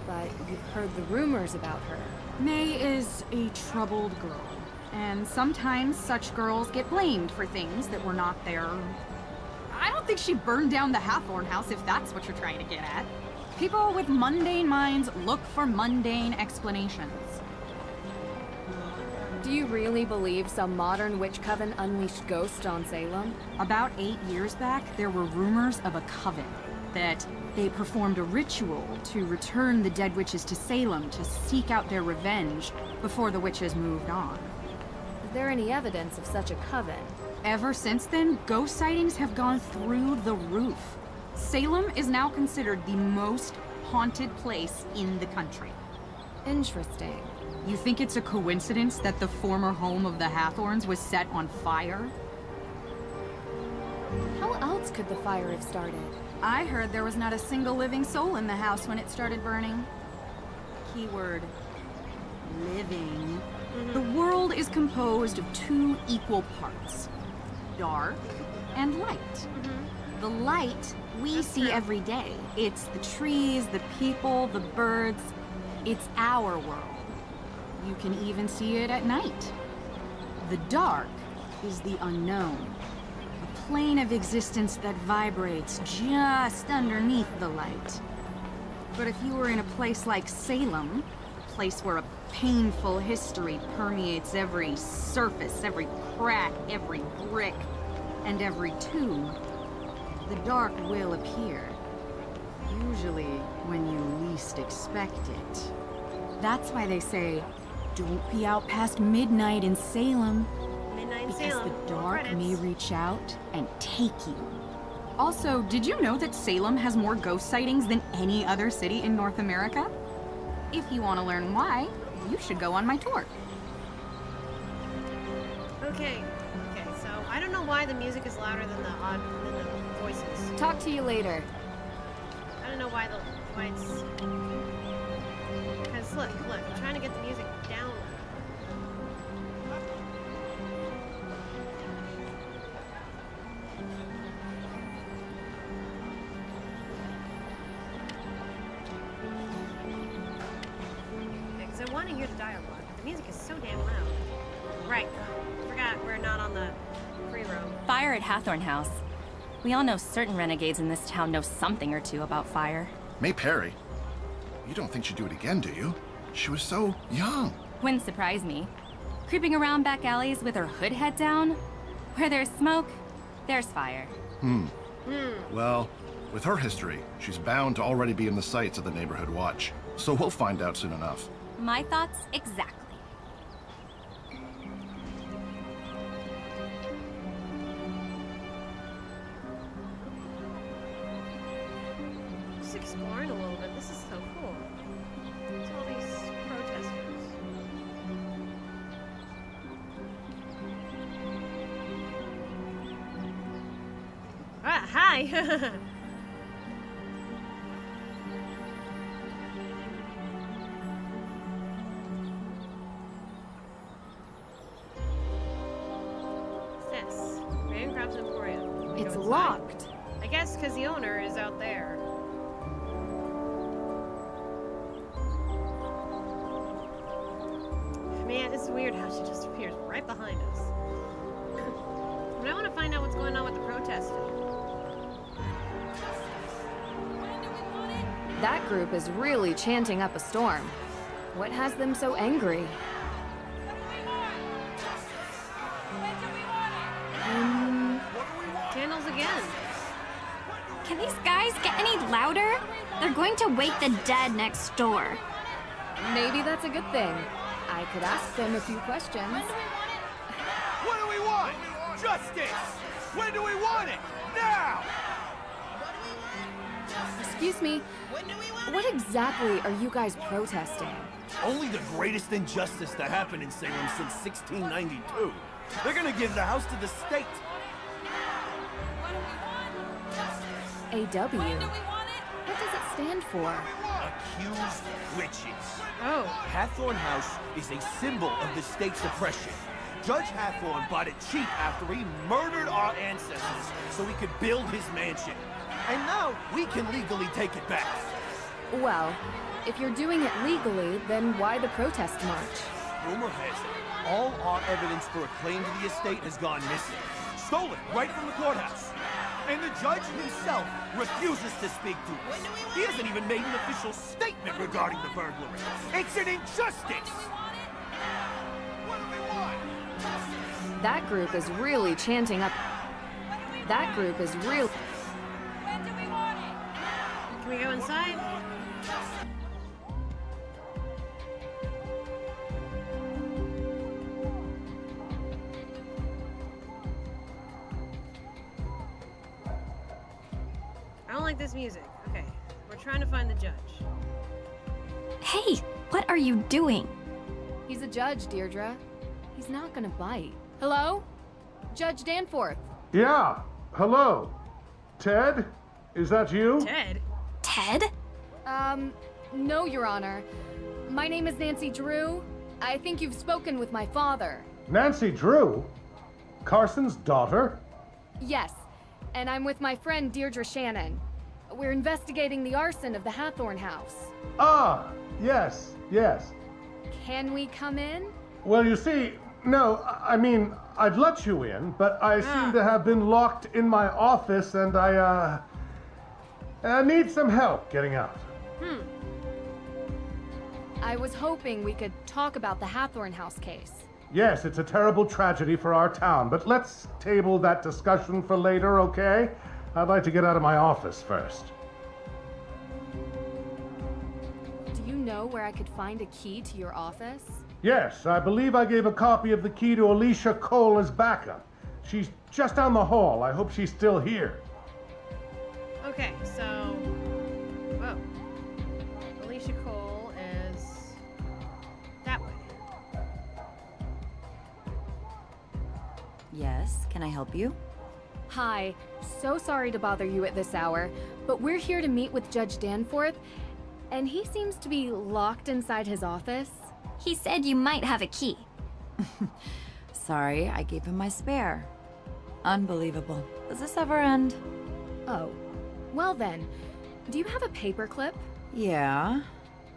But you've heard the rumors about her. May is a troubled girl. And sometimes such girls get blamed for things that were not their... I don't think she burned down the Hathorn house, if that's what you're trying to get at. People with mundane minds look for mundane explanations. Do you really believe some modern witch coven unleashed ghosts on Salem? About 8 years back, there were rumors of a coven. That they performed a ritual to return the dead witches to Salem to seek out their revenge before the witches moved on. Is there any evidence of such a coven? Ever since then, ghost sightings have gone through the roof. Salem is now considered the most haunted place in the country. Interesting. You think it's a coincidence that the former home of the Hathorns was set on fire? How else could the fire have started? I heard there was not a single living soul in the house when it started burning. Keyword, living. The world is composed of 2 equal parts, dark and light. The light we see every day. It's the trees, the people, the birds. It's our world. You can even see it at night. The dark is the unknown. A plane of existence that vibrates just underneath the light. But if you were in a place like Salem, a place where a painful history permeates every surface, every crack, every brick, and every tube, the dark will appear. Usually when you least expect it. That's why they say, don't be out past midnight in Salem. Midnight in Because Salem. the dark Credits. may reach out and take you. Also, did you know that Salem has more ghost sightings than any other city in North America? If you want to learn why, you should go on my tour. Okay. Okay, so I don't know why the music is louder than the voices. Talk to you later. I don't know why it's... Because look, I'm trying to get the music down. Because I want to hear the dialogue, but the music is so damn loud. Right. Forgot we're not on the free roam. Fire at Hathorn House. We all know certain renegades in this town know something or two about fire. May Perry, you don't think she'd do it again, do you? She was so young. Wouldn't surprise me. Creeping around back alleys with her hood head down? Where there's smoke, there's fire. Well, with her history, she's bound to already be in the sights of the neighborhood watch. So we'll find out soon enough. My thoughts exactly. Just exploring a little bit. This is so cool. There's all these protesters. Ah, hi! What's this? Raven Crab's Emporium. It's Go inside? locked. I guess because the owner is out there. Man, it's weird how she just appears right behind us. But I want to find out what's going on with the protesting. That group is really chanting up a storm. What has them so angry? Candles again. Can these guys get any louder? They're going to wake the dead next door. Maybe that's a good thing. I could ask them a few questions. What do we want? Justice! When do we want it? Now! Excuse me, what exactly are you guys protesting? Only the greatest injustice that happened in Salem since 1692. They're gonna give the house to the state. AW. What does it stand for? Accused witches. Oh. Hathorn House is a symbol of the state's oppression. Judge Hathorn bought it cheap after he murdered our ancestors so he could build his mansion. And now we can legally take it back. Well, if you're doing it legally, then why the protest march? Rumor has it, all our evidence for a claim to the estate has gone missing. Stolen right from the courthouse. And the judge himself refuses to speak to us. He hasn't even made an official statement regarding the burglary. It's an injustice! What do we want? That group is really chanting up. That group is real. Can we go inside? I don't like this music. Okay, we're trying to find the judge. Hey, what are you doing? He's a judge, Deirdre. He's not gonna bite. Hello? Judge Danforth. Yeah, hello. Ted? Is that you? Ted? Ted? No, Your Honor. My name is Nancy Drew. I think you've spoken with my father. Nancy Drew? Carson's daughter? Yes, and I'm with my friend Deirdre Shannon. We're investigating the arson of the Hathorn House. Ah, yes, yes. Can we come in? Well, you see, No, I mean, I'd let you in, but I seem to have been locked in my office and I need some help getting out. I was hoping we could talk about the Hathorn House case. Yes, it's a terrible tragedy for our town, but let's table that discussion for later, okay? I'd like to get out of my office first. Do you know where I could find a key to your office? Yes, I believe I gave a copy of the key to Alicia Cole as backup. She's just down the hall. I hope she's still here. Okay, so... Whoa. Alicia Cole is... that way. Yes, can I help you? Hi, so sorry to bother you at this hour, but we're here to meet with Judge Danforth, and he seems to be locked inside his office. He said you might have a key. Sorry, I gave him my spare. Unbelievable. Does this ever end? Oh, well then, do you have a paperclip? Yeah.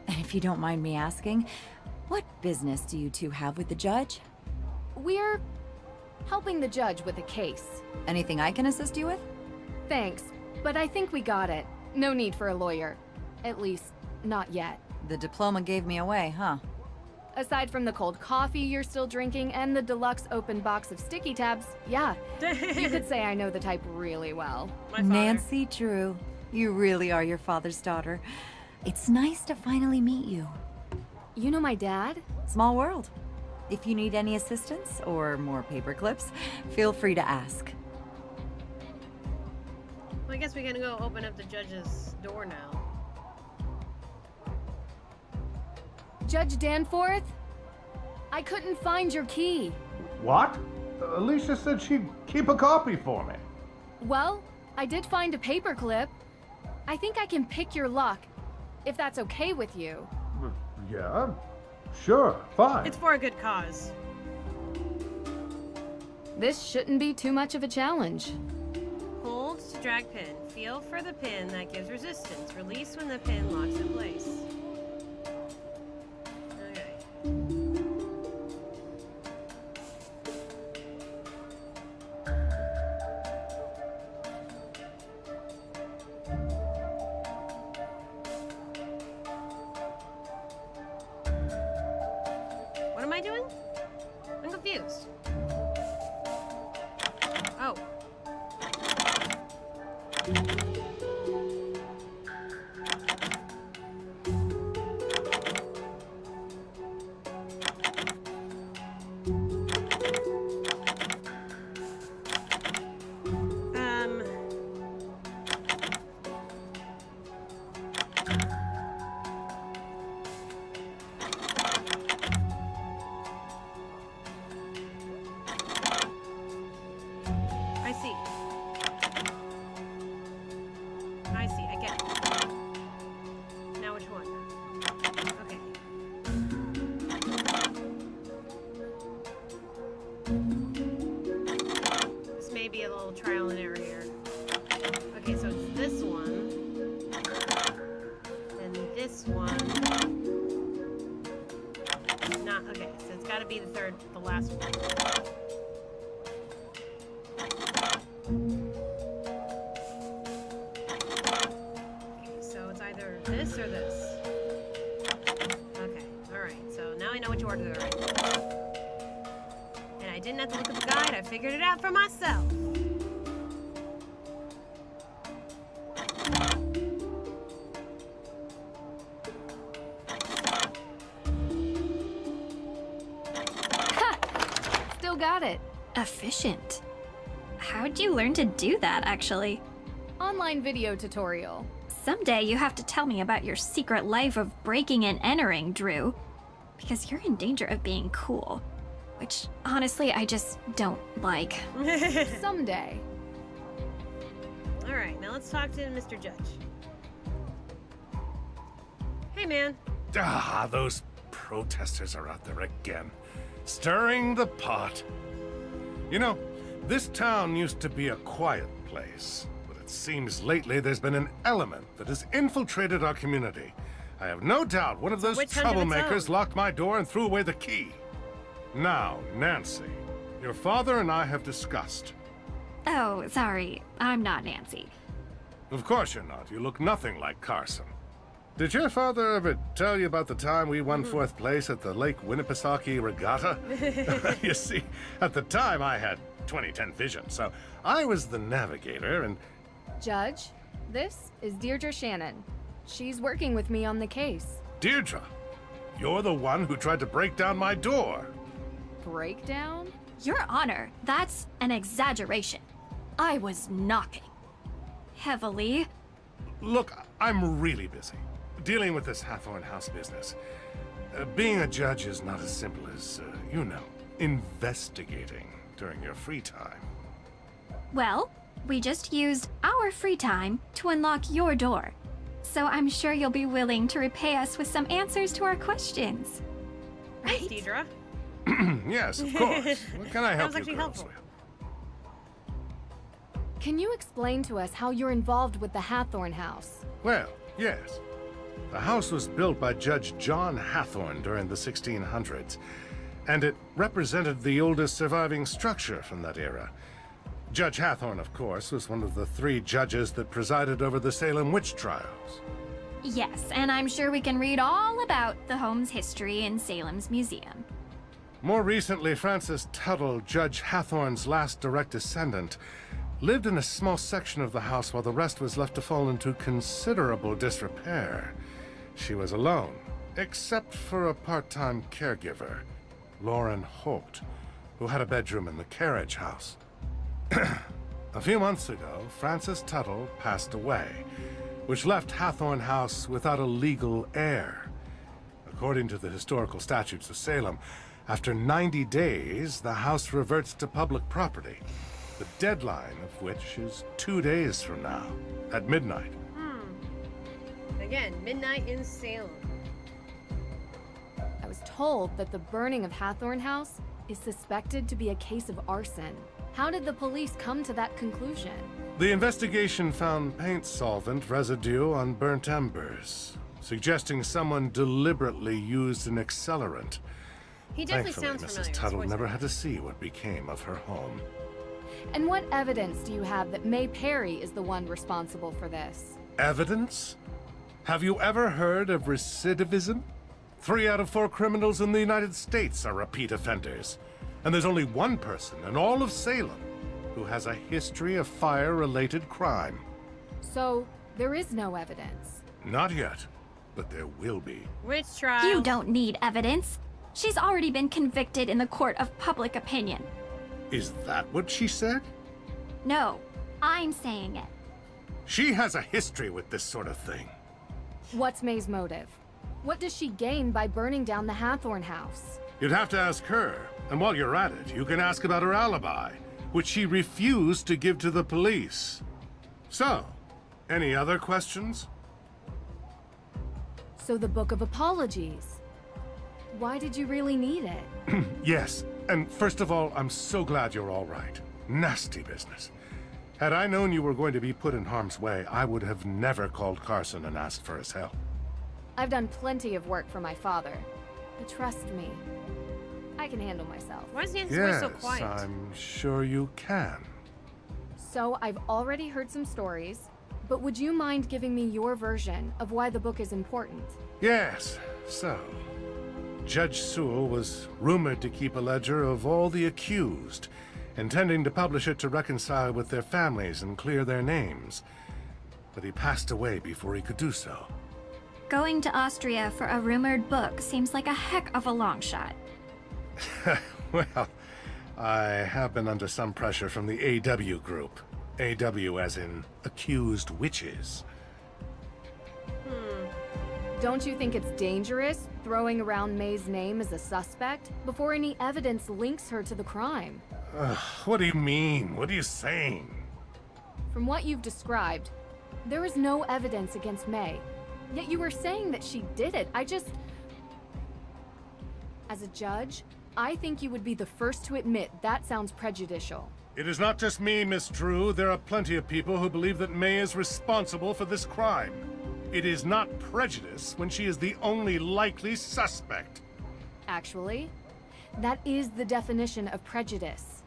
And if you don't mind me asking, what business do you two have with the judge? We're helping the judge with a case. Anything I can assist you with? Thanks, but I think we got it. No need for a lawyer. At least, not yet. The diploma gave me away, huh? Aside from the cold coffee you're still drinking and the deluxe open box of sticky tabs, yeah, you could say I know the type really well. Nancy Drew, you really are your father's daughter. It's nice to finally meet you. You know my dad? Small world. If you need any assistance or more paper clips, feel free to ask. Well, I guess we're gonna go open up the judge's door now. Judge Danforth? I couldn't find your key. What? Alicia said she'd keep a copy for me. Well, I did find a paperclip. I think I can pick your lock, if that's okay with you. Yeah, sure, fine. It's for a good cause. This shouldn't be too much of a challenge. Hold to drag pin. Feel for the pin that gives resistance. Release when the pin locks in place. Okay. What am I doing? I'm confused. Oh. I see, I get it. Now which one? Okay. This may be a little trial and error here. Okay, so it's this one. And this one. Not, okay, so it's gotta be the last one. This or this? Okay, alright, so now I know which order they're in. And I didn't have to look at the guide, I figured it out for myself. Ha! Still got it. Efficient. How'd you learn to do that, actually? Online video tutorial. Someday you have to tell me about your secret life of breaking and entering, Drew. Because you're in danger of being cool. Which, honestly, I just don't like. Someday. Alright, now let's talk to Mr. Judge. Hey, man. Ah, those protesters are out there again, stirring the pot. You know, this town used to be a quiet place. It seems lately there's been an element that has infiltrated our community. I have no doubt one of those troublemakers locked my door and threw away the key. Now, Nancy, your father and I have discussed. Oh, sorry. I'm not Nancy. Of course you're not. You look nothing like Carson. Did your father ever tell you about the time we won fourth place at the Lake Winnipesaukee Regatta? You see, at the time I had 20/10 vision, so I was the navigator and... Judge, this is Deirdre Shannon. She's working with me on the case. Deirdre, you're the one who tried to break down my door. Breakdown? Your Honor, that's an exaggeration. I was knocking. Heavily. Look, I'm really busy. Dealing with this Hathorn House business. Being a judge is not as simple as, investigating during your free time. Well, we just used our free time to unlock your door. So I'm sure you'll be willing to repay us with some answers to our questions. Right, Deidre? Yes, of course. What can I help That was you actually girls helpful. with? Can you explain to us how you're involved with the Hathorn House? Well, yes. The house was built by Judge John Hathorn during the 1600s, and it represented the oldest surviving structure from that era. Judge Hathorn, of course, was one of the 3 judges that presided over the Salem witch trials. Yes, and I'm sure we can read all about the home's history in Salem's museum. More recently, Frances Tuttle, Judge Hathorn's last direct descendant, lived in a small section of the house while the rest was left to fall into considerable disrepair. She was alone, except for a part-time caregiver, Lauren Holt, who had a bedroom in the carriage house. A few months ago, Frances Tuttle passed away, which left Hathorn House without a legal heir. According to the historical statutes of Salem, after 90 days, the house reverts to public property, the deadline of which is 2 days from now, at midnight. Again, midnight in Salem. I was told that the burning of Hathorn House is suspected to be a case of arson. How did the police come to that conclusion? The investigation found paint solvent residue on burnt embers, suggesting someone deliberately used an accelerant. He definitely Thankfully, sounds Mrs. familiar. Tuttle never had to see what became of her home. And what evidence do you have that May Perry is the one responsible for this? Evidence? Have you ever heard of recidivism? 3 out of 4 criminals in the United States are repeat offenders. And there's only one person in all of Salem who has a history of fire-related crime. So, there is no evidence. Not yet, but there will be. Witch trial. You don't need evidence. She's already been convicted in the court of public opinion. Is that what she said? No, I'm saying it. She has a history with this sort of thing. What's May's motive? What does she gain by burning down the Hathorn House? You'd have to ask her. And while you're at it, you can ask about her alibi, which she refused to give to the police. So, any other questions? So the Book of Apologies. Why did you really need it? Yes, and first of all, I'm so glad you're all right. Nasty business. Had I known you were going to be put in harm's way, I would have never called Carson and asked for his help. I've done plenty of work for my father. But trust me, I can handle myself. Why is Nancy's voice so Yes, quiet? I'm sure you can. So I've already heard some stories, but would you mind giving me your version of why the book is important? Yes, so... Judge Sewell was rumored to keep a ledger of all the accused, intending to publish it to reconcile with their families and clear their names. But he passed away before he could do so. Going to Austria for a rumored book seems like a heck of a long shot. Well, I have been under some pressure from the AW group. AW as in accused witches. Don't you think it's dangerous throwing around May's name as a suspect before any evidence links her to the crime? What do you mean? What are you saying? From what you've described, there is no evidence against May. Yet you were saying that she did it. As a judge, I think you would be the first to admit that sounds prejudicial. It is not just me, Miss Drew. There are plenty of people who believe that May is responsible for this crime. It is not prejudice when she is the only likely suspect. Actually, That is the definition of prejudice.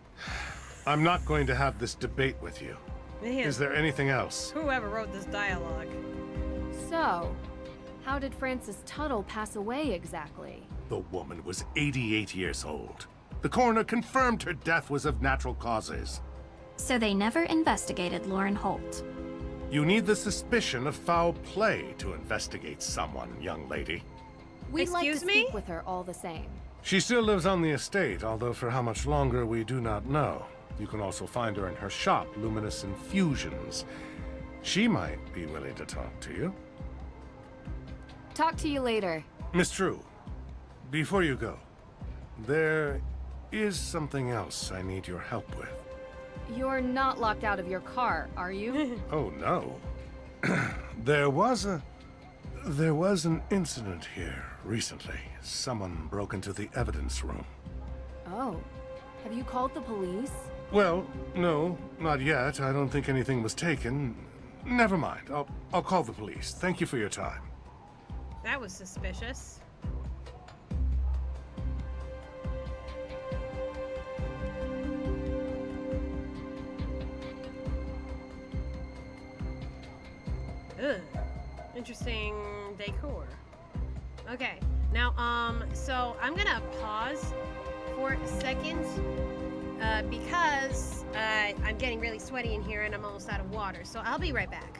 I'm not going to have this debate with you. Man, Is there anything else? whoever wrote this dialogue. So, how did Frances Tuttle pass away exactly? The woman was 88 years old. The coroner confirmed her death was of natural causes. So they never investigated Lauren Holt. You need the suspicion of foul play to investigate someone, young lady. We'd like to Excuse me? speak with her all the same. She still lives on the estate, although for how much longer we do not know. You can also find her in her shop, Luminous Infusions. She might be willing to talk to you. Talk to you later. Miss True, before you go, there is something else I need your help with. You're not locked out of your car, are you? Oh, no. There was an incident here recently. Someone broke into the evidence room. Oh. Have you called the police? Well, no, not yet. I don't think anything was taken. Never mind. I'll call the police. Thank you for your time. That was suspicious. Ugh. Interesting decor. Okay. Now, so I'm gonna pause for a second because I'm getting really sweaty in here and I'm almost out of water. So I'll be right back.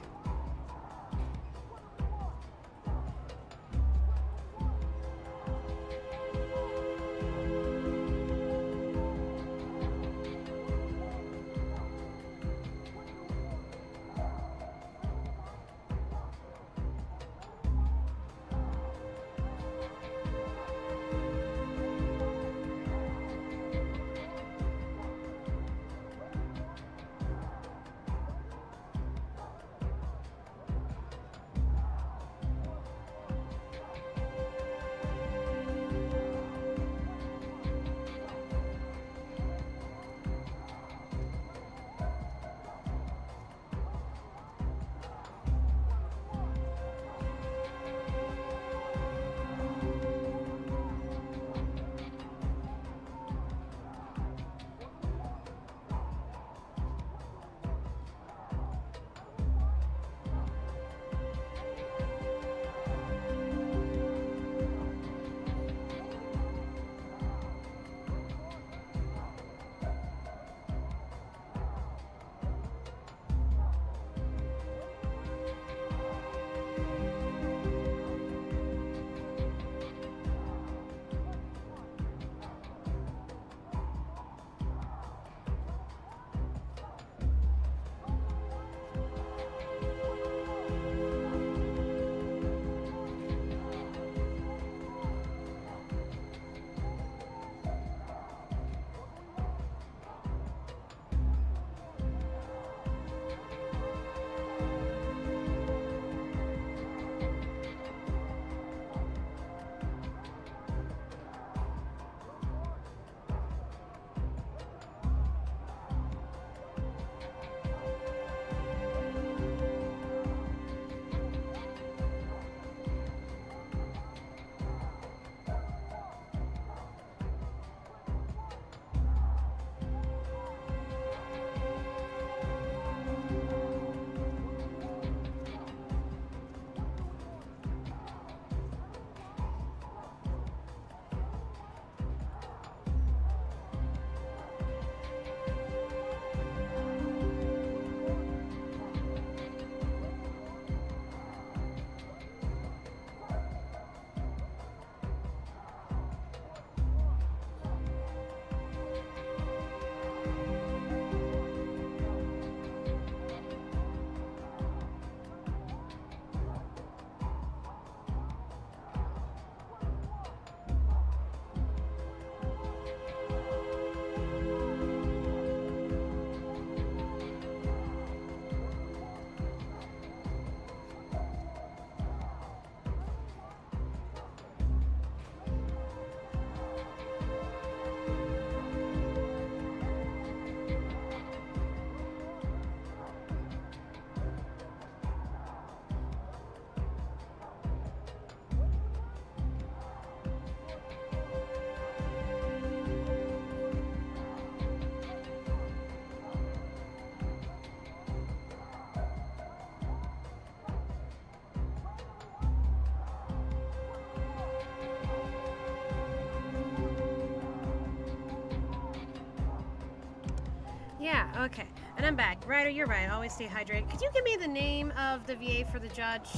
Yeah, okay. And I'm back. Ryder, you're right. Always stay hydrated. Could you give me the name of the VA for the judge?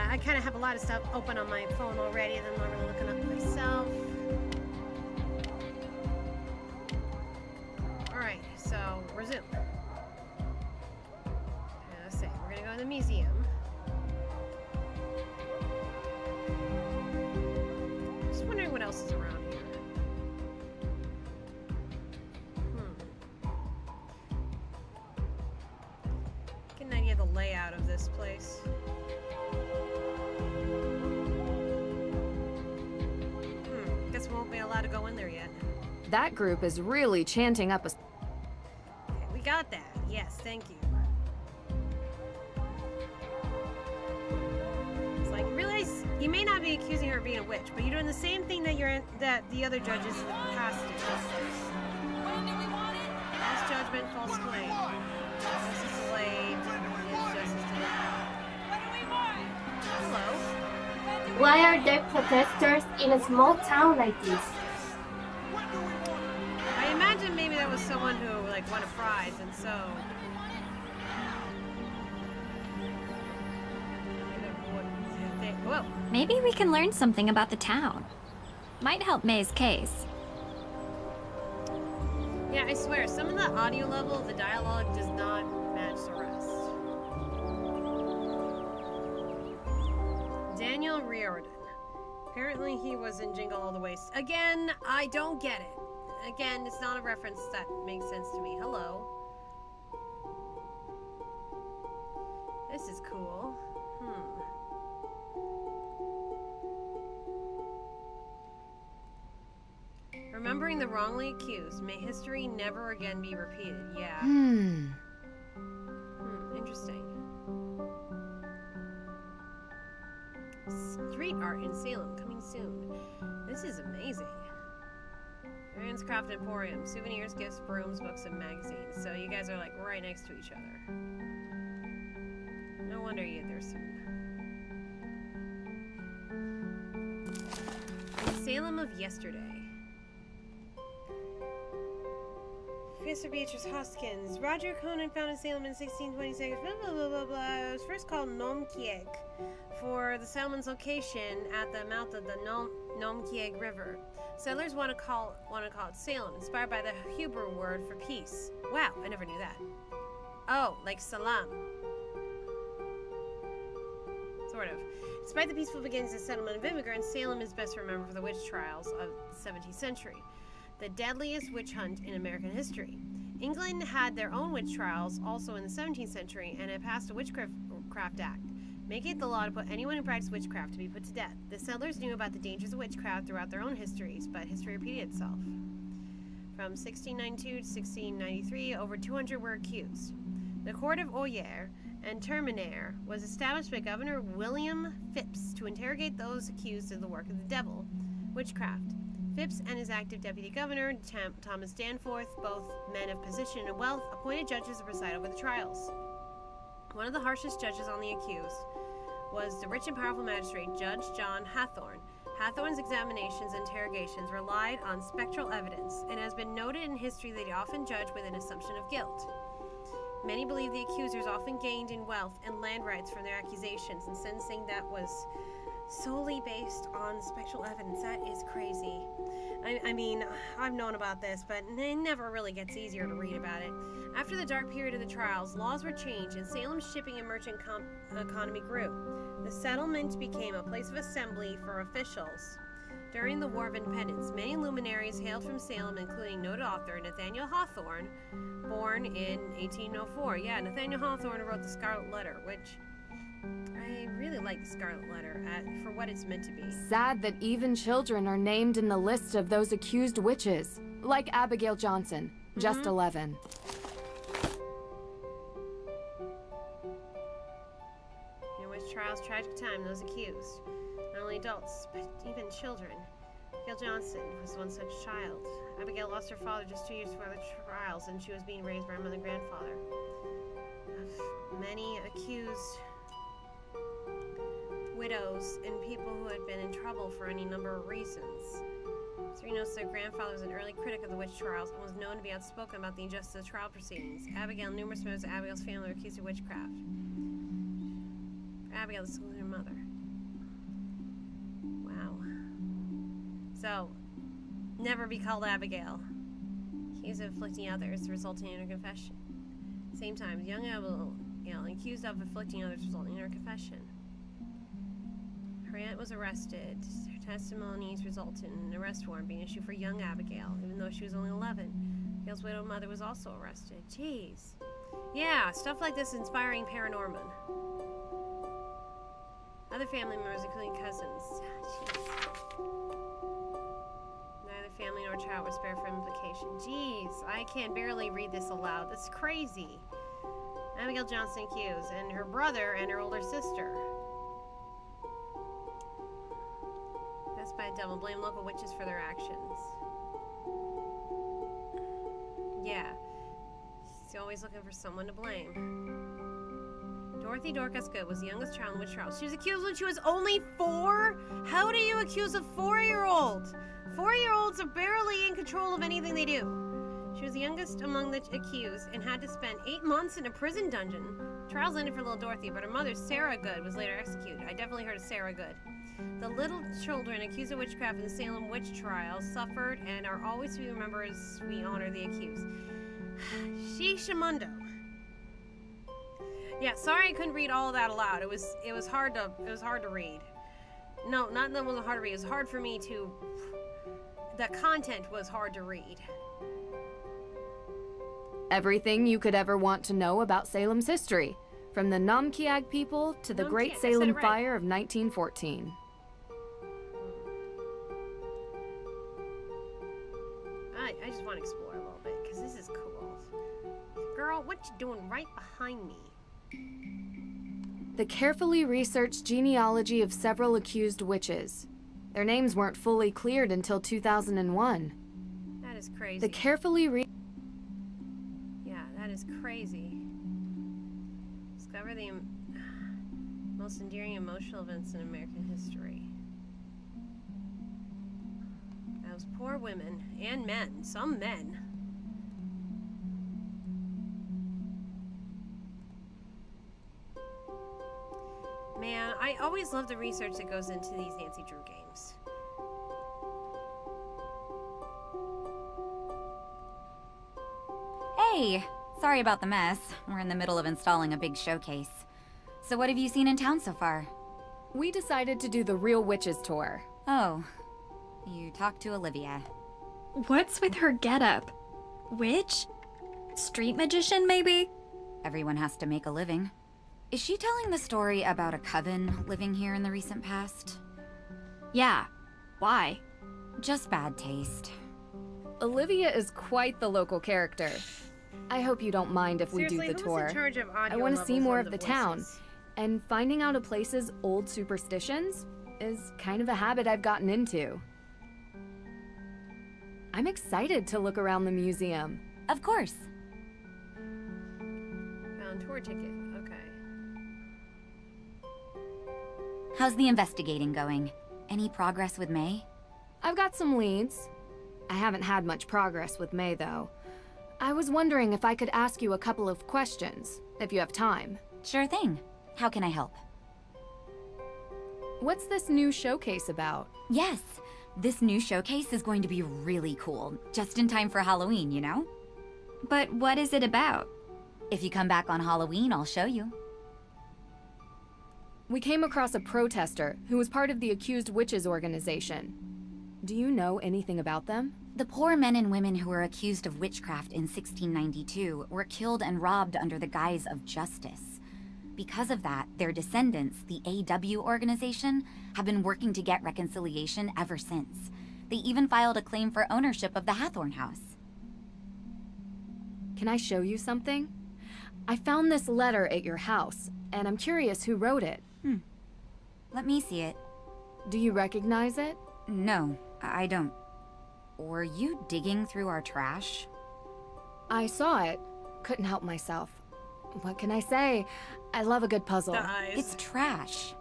I kind of have a lot of stuff open on my phone already, and I'm not really looking up myself. Alright, so resume. Let's see. We're gonna go to the museum. Just wondering what else is around here. Get an idea of the layout of this place. Guess we won't be allowed to go in there yet. That group is really chanting up a... Okay, we got that. Yes, thank you. It's like, realize you may not be accusing her of being a witch, but you're doing the same thing that the other judges in the past did. False judgment, false claim. Justice delayed is justice denied. Hello. Why are there protesters in a small town like this? I imagine maybe there was someone who like won a prize, and so. Whoa. Maybe we can learn something about the town. Might help May's case. Yeah, I swear, some of the audio level of the dialogue does not match the rest. Daniel Riordan. Apparently he was in Jingle All the Way. Again, I don't get it. Again, it's not a reference that makes sense to me. Hello. This is cool. Remembering the wrongly accused. May history never again be repeated. Yeah. Interesting. Street art in Salem, coming soon. This is amazing. Rand's Craft Emporium. Souvenirs, gifts, brooms, books, and magazines. So you guys are like right next to each other. No wonder there's some... The Salem of yesterday. Professor Beatrice Hoskins. Roger Conan founded Salem in 1626. Blah, blah, blah, blah, blah. It was first called Nomkieg for the settlement's location at the mouth of the Nomkieg River. Settlers want to call it Salem, inspired by the Hebrew word for peace. Wow, I never knew that. Oh, like salam. Sort of. Despite the peaceful beginnings of settlement of immigrants, Salem is best remembered for the witch trials of the 17th century. The deadliest witch hunt in American history. England had their own witch trials also in the 17th century and had passed a Witchcraft Act, making it the law to put anyone who practiced witchcraft to be put to death. The settlers knew about the dangers of witchcraft throughout their own histories, but history repeated itself. From 1692 to 1693, over 200 were accused. The Court of Oyer and Terminer was established by Governor William Phipps to interrogate those accused of the work of the devil, witchcraft. Phipps and his active deputy governor, Thomas Danforth, both men of position and wealth, appointed judges to preside over the trials. One of the harshest judges on the accused was the rich and powerful magistrate, Judge John Hathorne. Hathorne's examinations and interrogations relied on spectral evidence, and has been noted in history that he often judged with an assumption of guilt. Many believe the accusers often gained in wealth and land rights from their accusations, and sentencing that was solely based on spectral evidence. That is crazy. I mean, I've known about this, but it never really gets easier to read about it. After the dark period of the trials, laws were changed and Salem's shipping and merchant economy grew. The settlement became a place of assembly for officials. During the War of Independence, many luminaries hailed from Salem, including noted author Nathaniel Hawthorne, born in 1804. Yeah, Nathaniel Hawthorne wrote the Scarlet Letter, which I really like the Scarlet Letter for what it's meant to be. Sad that even children are named in the list of those accused witches, like Abigail Johnson, just 11. In which trials, tragic time, those accused. Not only adults, but even children. Abigail Johnson was one such child. Abigail lost her father just 2 years before the trials, and she was being raised by her mother and grandfather. Of many accused widows and people who had been in trouble for any number of reasons. History notes their grandfather was an early critic of the witch trials and was known to be outspoken about the injustice of trial proceedings. Abigail, numerous members of Abigail's family were accused of witchcraft. Abigail is her mother. Wow. So, never be called Abigail. Accused of afflicting others, resulting in her confession. Same time, young Abigail, accused of afflicting others, resulting in her confession. Her aunt was arrested. Her testimonies resulted in an arrest warrant being issued for young Abigail, even though she was only 11. Abigail's widowed mother was also arrested. Jeez. Yeah, stuff like this inspiring Paranorman. Other family members, including cousins. Jeez. Neither family nor child were spared from implication. Jeez, I can barely read this aloud. That's crazy. Abigail Johnson accused, and her brother and her older sister. That's by a devil. Blame local witches for their actions. Yeah. She's always looking for someone to blame. Dorothy Dorcas Good was the youngest child in witch trials. She was accused when she was only 4? How do you accuse a 4-year-old? 4-year-olds are barely in control of anything they do. She was the youngest among the accused and had to spend 8 months in a prison dungeon. Trials ended for little Dorothy, but her mother, Sarah Good, was later executed. I definitely heard of Sarah Good. The little children accused of witchcraft in the Salem witch trials suffered and are always to be remembered as we honor the accused. Sheeshamundo. Yeah, sorry I couldn't read all of that aloud. It was hard to read. No, not that it wasn't hard to read. It was hard for me to. The content was hard to read. Everything you could ever want to know about Salem's history, from the Namkiag people to the Great Salem Fire of 1914. I just want to explore a little bit because this is cool. Girl, what you doing right behind me? The carefully researched genealogy of several accused witches. Their names weren't fully cleared until 2001. That is crazy. The carefully Yeah, that is crazy. Discover the most endearing emotional events in American history. Those poor women and men, some men. Man, I always love the research that goes into these Nancy Drew games. Hey! Sorry about the mess. We're in the middle of installing a big showcase. So what have you seen in town so far? We decided to do the Real Witches tour. Oh. You talked to Olivia. What's with her getup? Witch? Street magician, maybe? Everyone has to make a living. Is she telling the story about a coven living here in the recent past? Yeah. Why? Just bad taste. Olivia is quite the local character. I hope you don't mind if we do the tour. In charge of audio I want to see more of the voices? town, and finding out a place's old superstitions is kind of a habit I've gotten into. I'm excited to look around the museum. Of course. Found tour ticket. Okay. How's the investigating going? Any progress with May? I've got some leads. I haven't had much progress with May, though. I was wondering if I could ask you a couple of questions, if you have time. Sure thing. How can I help? What's this new showcase about? Yes, this new showcase is going to be really cool. Just in time for Halloween, you know? But what is it about? If you come back on Halloween, I'll show you. We came across a protester who was part of the Accused Witches organization. Do you know anything about them? The poor men and women who were accused of witchcraft in 1692 were killed and robbed under the guise of justice. Because of that, their descendants, the AW organization, have been working to get reconciliation ever since. They even filed a claim for ownership of the Hathorn House. Can I show you something? I found this letter at your house, and I'm curious who wrote it. Let me see it. Do you recognize it? No, I don't. Were you digging through our trash? I saw it. Couldn't help myself. What can I say? I love a good puzzle. The eyes. It's trash.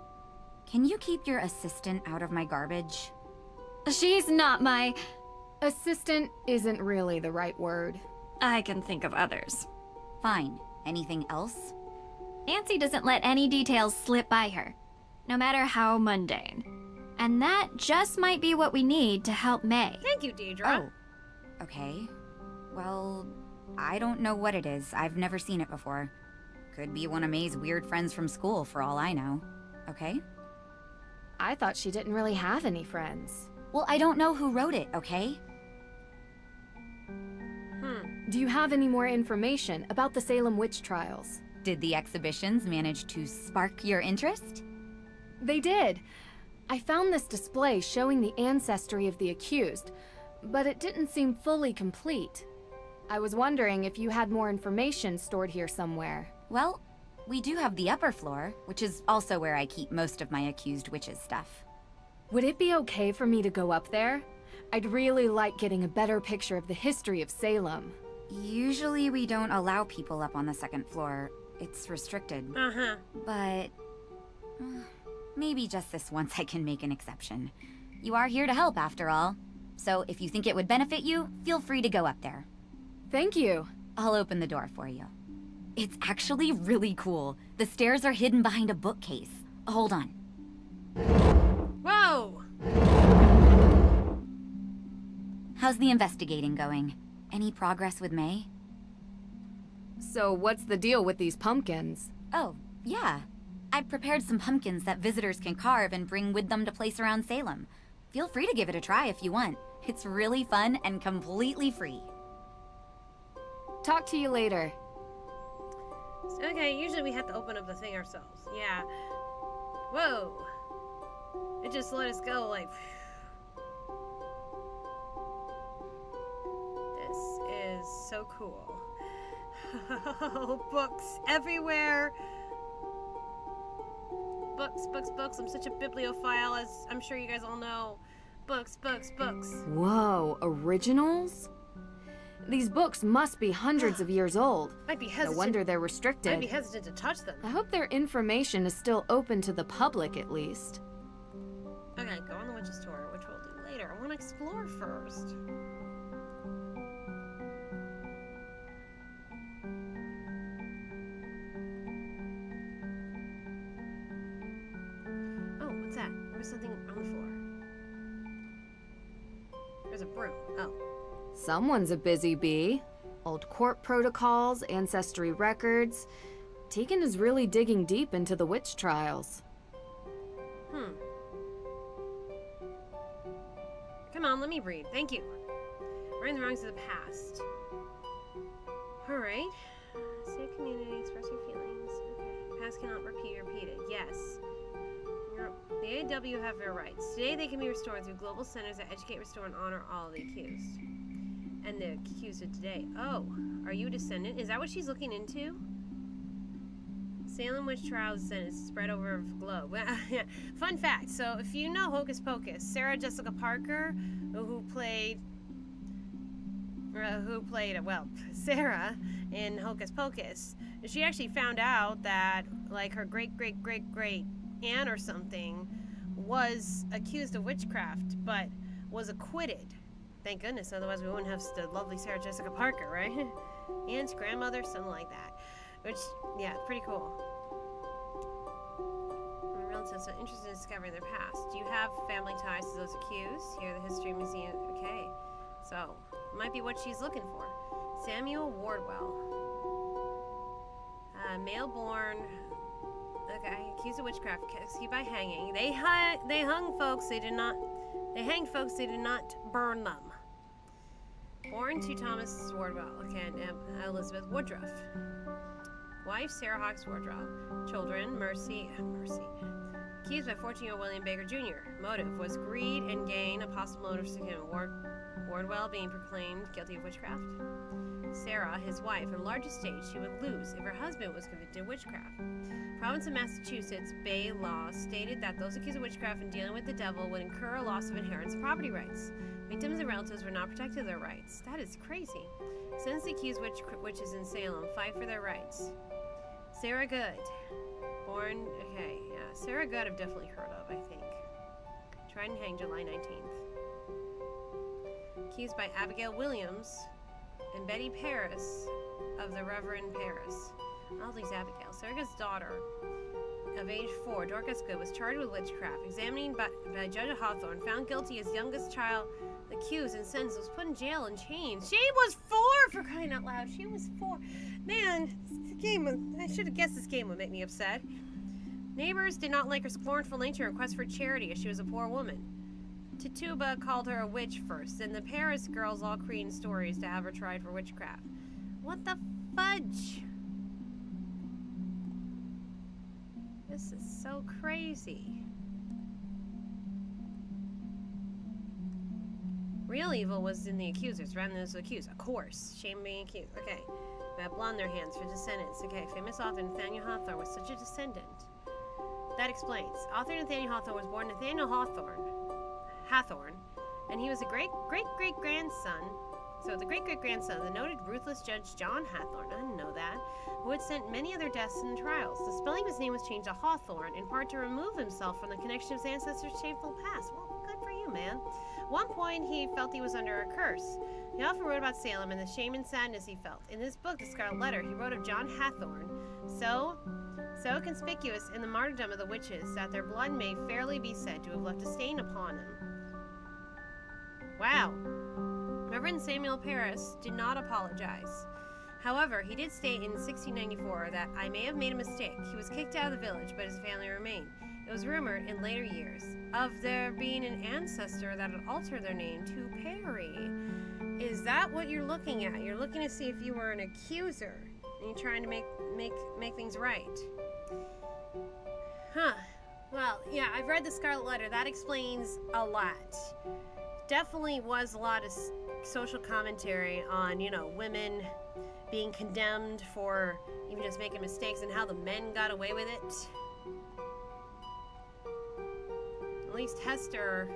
Can you keep your assistant out of my garbage? She's not my... Assistant isn't really the right word. I can think of others. Fine. Anything else? Nancy doesn't let any details slip by her, no matter how mundane. And that just might be what we need to help May. Thank you, Deidre. Oh. Okay. Well, I don't know what it is. I've never seen it before. Could be one of May's weird friends from school, for all I know. Okay? I thought she didn't really have any friends. Well, I don't know who wrote it, okay? Do you have any more information about the Salem witch trials? Did the exhibitions manage to spark your interest? They did. I found this display showing the ancestry of the accused, but it didn't seem fully complete. I was wondering if you had more information stored here somewhere. Well, we do have the upper floor, which is also where I keep most of my accused witches' stuff. Would it be okay for me to go up there? I'd really like getting a better picture of the history of Salem. Usually we don't allow people up on the second floor. It's restricted. Uh-huh. But maybe just this once I can make an exception. You are here to help, after all. So if you think it would benefit you, feel free to go up there. Thank you. I'll open the door for you. It's actually really cool. The stairs are hidden behind a bookcase. Hold on. Whoa! How's the investigating going? Any progress with May? So what's the deal with these pumpkins? Oh, yeah. I've prepared some pumpkins that visitors can carve and bring with them to place around Salem. Feel free to give it a try if you want. It's really fun and completely free. Talk to you later. Okay, usually we have to open up the thing ourselves. Yeah. Whoa. It just let us go like... This is so cool. Books everywhere. Books, books, books. I'm such a bibliophile, as I'm sure you guys all know. Books, books, books. Whoa, originals? These books must be hundreds of years old. I'd be hesitant. No wonder they're restricted. I'd be hesitant to touch them. I hope their information is still open to the public, at least. Okay, go on the witch's tour, which we'll do later. I want to explore first. Oh, what's that? There's something on the floor. There's a broom. Oh. Someone's a busy bee. Old court protocols, ancestry records. Tegan is really digging deep into the witch trials. Come on, let me read. Thank you. Right the wrongs of the past. Alright. State community, express your feelings. Okay. Past cannot be repeated. Yes. The AW have their rights. Today they can be restored through global centers that educate, restore, and honor all of the accused. And the accused of today. Oh, are you a descendant? Is that what she's looking into? Salem witch trials descendants spread over the globe. Fun fact. So if you know Hocus Pocus, Sarah Jessica Parker, who played Sarah in Hocus Pocus, she actually found out that like her great aunt or something was accused of witchcraft, but was acquitted. Thank goodness, otherwise we wouldn't have the lovely Sarah Jessica Parker, right? Aunt, grandmother, something like that. Which, yeah, pretty cool. My relatives are interested in discovering their past. Do you have family ties to those accused? Here, the History Museum. Okay, so might be what she's looking for. Samuel Wardwell, male-born. Okay, accused of witchcraft, executed by hanging. They hung folks. They did not. They hanged folks. They did not burn them. Born to Thomas Wardwell, okay, and Elizabeth Woodruff. Wife, Sarah Hawks Woodruff. Children, Mercy. Accused by 14-year-old William Baker Jr. Motive was greed and gain, a possible motive to him. Wardwell being proclaimed guilty of witchcraft. Sarah, his wife, her large estate she would lose if her husband was convicted of witchcraft. Province of Massachusetts Bay law stated that those accused of witchcraft and dealing with the devil would incur a loss of inheritance and property rights. Victims and relatives were not protected of their rights. That is crazy. Since the accused witches in Salem fight for their rights. Sarah Good. Born, okay, yeah. Sarah Good I've definitely heard of, I think. Tried and hanged July 19th. accused by Abigail Williams and Betty Paris of the Reverend Paris. All these Abigail. Sarah's daughter of age 4, Dorcas Good, was charged with witchcraft, examined by Judge Hawthorne, found guilty as youngest child, accused and sentenced, was put in jail and chained. She was 4, for crying out loud. She was 4. Man, this game, I should have guessed this game would make me upset. Neighbors did not like her scornful nature and request for charity as she was a poor woman. Tituba called her a witch first, and the Paris girls all created stories to have her tried for witchcraft. What the fudge? This is so crazy. Real evil was in the accusers rather than those accused. Of course. Shame being accused. Okay. They have blood on their hands for descendants. Okay. Famous author Nathaniel Hawthorne was such a descendant. That explains. Author Nathaniel Hawthorne was born Nathaniel Hathorne, and he was a great-great-great-grandson. So the great-great-grandson of the noted ruthless Judge John Hathorne, I didn't know that, who had sent many other deaths in trials. The spelling of his name was changed to Hawthorne, in part to remove himself from the connection of his ancestors' shameful past. Well, good for you, man. At one point, he felt he was under a curse. He often wrote about Salem and the shame and sadness he felt. In this book, The Scarlet Letter, he wrote of John Hathorne, so conspicuous in the martyrdom of the witches that their blood may fairly be said to have left a stain upon him. Wow. Reverend Samuel Paris did not apologize. However, he did state in 1694 that I may have made a mistake. He was kicked out of the village, but his family remained. It was rumored in later years of there being an ancestor that had altered their name to Perry. Is that what you're looking at? You're looking to see if you were an accuser and you're trying to make things right. Huh. Well, yeah, I've read The Scarlet Letter. That explains a lot. Definitely was a lot of social commentary on, you know, women being condemned for even just making mistakes and how the men got away with it. At least Hester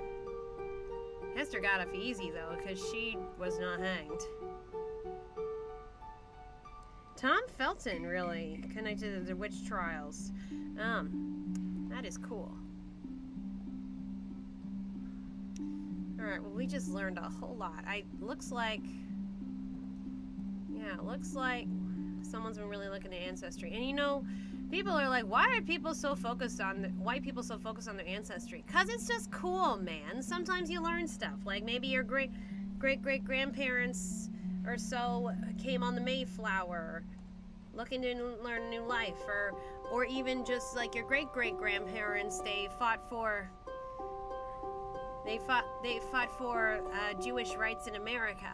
got off easy, though, because she was not hanged. Tom Felton, really, connected to the witch trials. That is cool. Alright, well, we just learned a whole lot. Looks like someone's been really looking at ancestry. And you know, people are like, why are people so focused on white people so focused on their ancestry? Cause it's just cool, man. Sometimes you learn stuff. Like maybe your great grandparents or so came on the Mayflower, looking to learn a new life, or even just like your great grandparents, they fought for Jewish rights in America.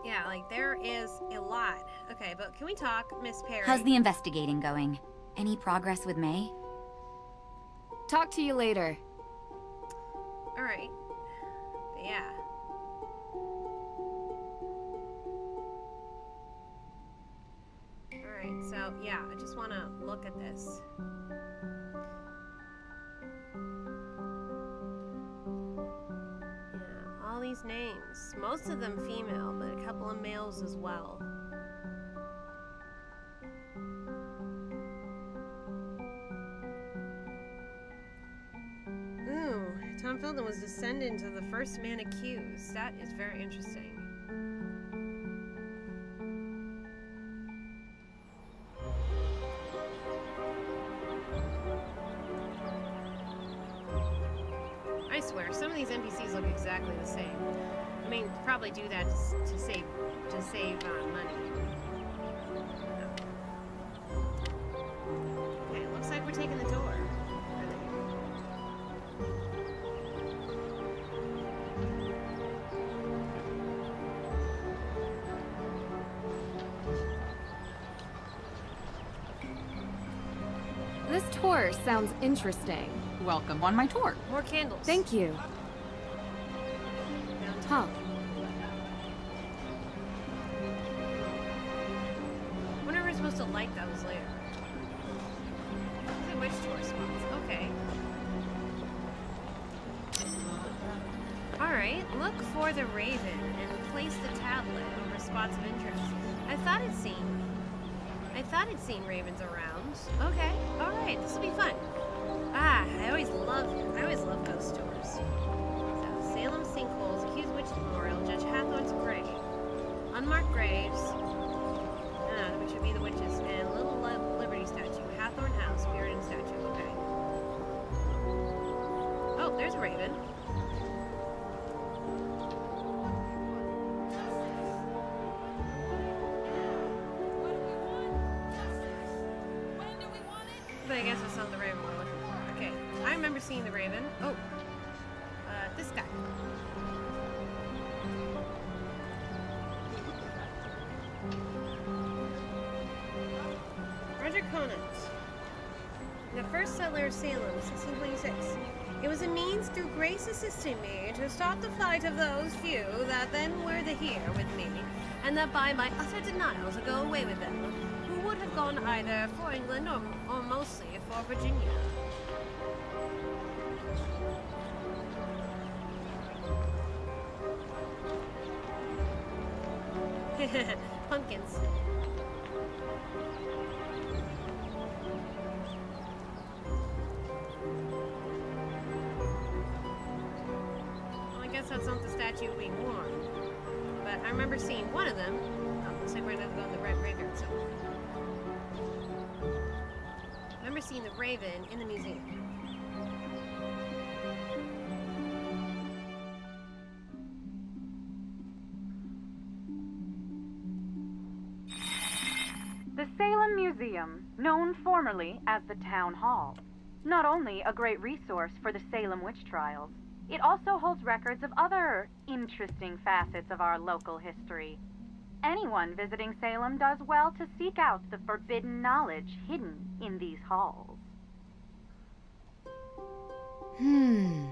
Yeah, like there is a lot. Okay, but can we talk, Miss Perry? How's the investigating going? Any progress with May? Talk to you later. All right. But yeah. All right. So yeah, I just want to look at this. All these names, most of them female, but a couple of males as well. Ooh, Tom Felton was descendant of the first man accused. That is very interesting. I swear, some of these NPCs look exactly the same. I mean, probably do that to save money. Okay, it looks like we're taking the door. This tour sounds interesting. Welcome on my tour. More candles. Thank you. Huh. I wonder if we're supposed to light those later. Okay, which tour spots? Okay. Alright, look for the raven and place the tablet over spots of interest. I thought I'd seen ravens around. Okay, alright, this will be fun. I always love ghost tours. So, Salem, sinkholes, accused witch memorial, Judge Hathorne's grave. Unmarked graves. Which would be the witches. And Little Liberty statue. Hathorne House, Puritan statue. Okay. Oh, there's a raven. But I guess that's not the raven we're looking for. Okay. I remember seeing the raven. Oh. This guy. Roger Conant. The first settler of Salem, 1626. It was a means through grace assisting me to stop the flight of those few that then were here with me, and that by my utter denial to go away with them, who would have gone either for England or mostly for Virginia. Pumpkins. Well, I guess that's not the statue we want. But I remember seeing one of them. Oh, looks like we're going to go in the red graveyard somewhere. I remember seeing the raven in the museum. The Salem Museum, known formerly as the Town Hall, not only a great resource for the Salem witch trials, it also holds records of other interesting facets of our local history. Anyone visiting Salem does well to seek out the forbidden knowledge hidden in these halls. May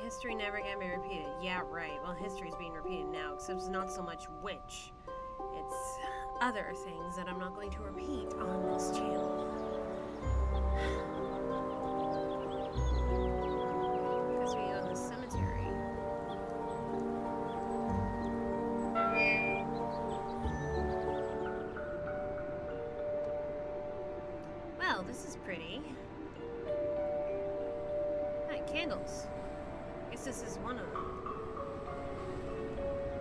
history never again be repeated. Yeah, right. Well, history's being repeated now, except it's not so much witch. It's other things that I'm not going to repeat on this channel. Because we go to the cemetery. Well, this is pretty. Hi, candles. Guess this is one of them.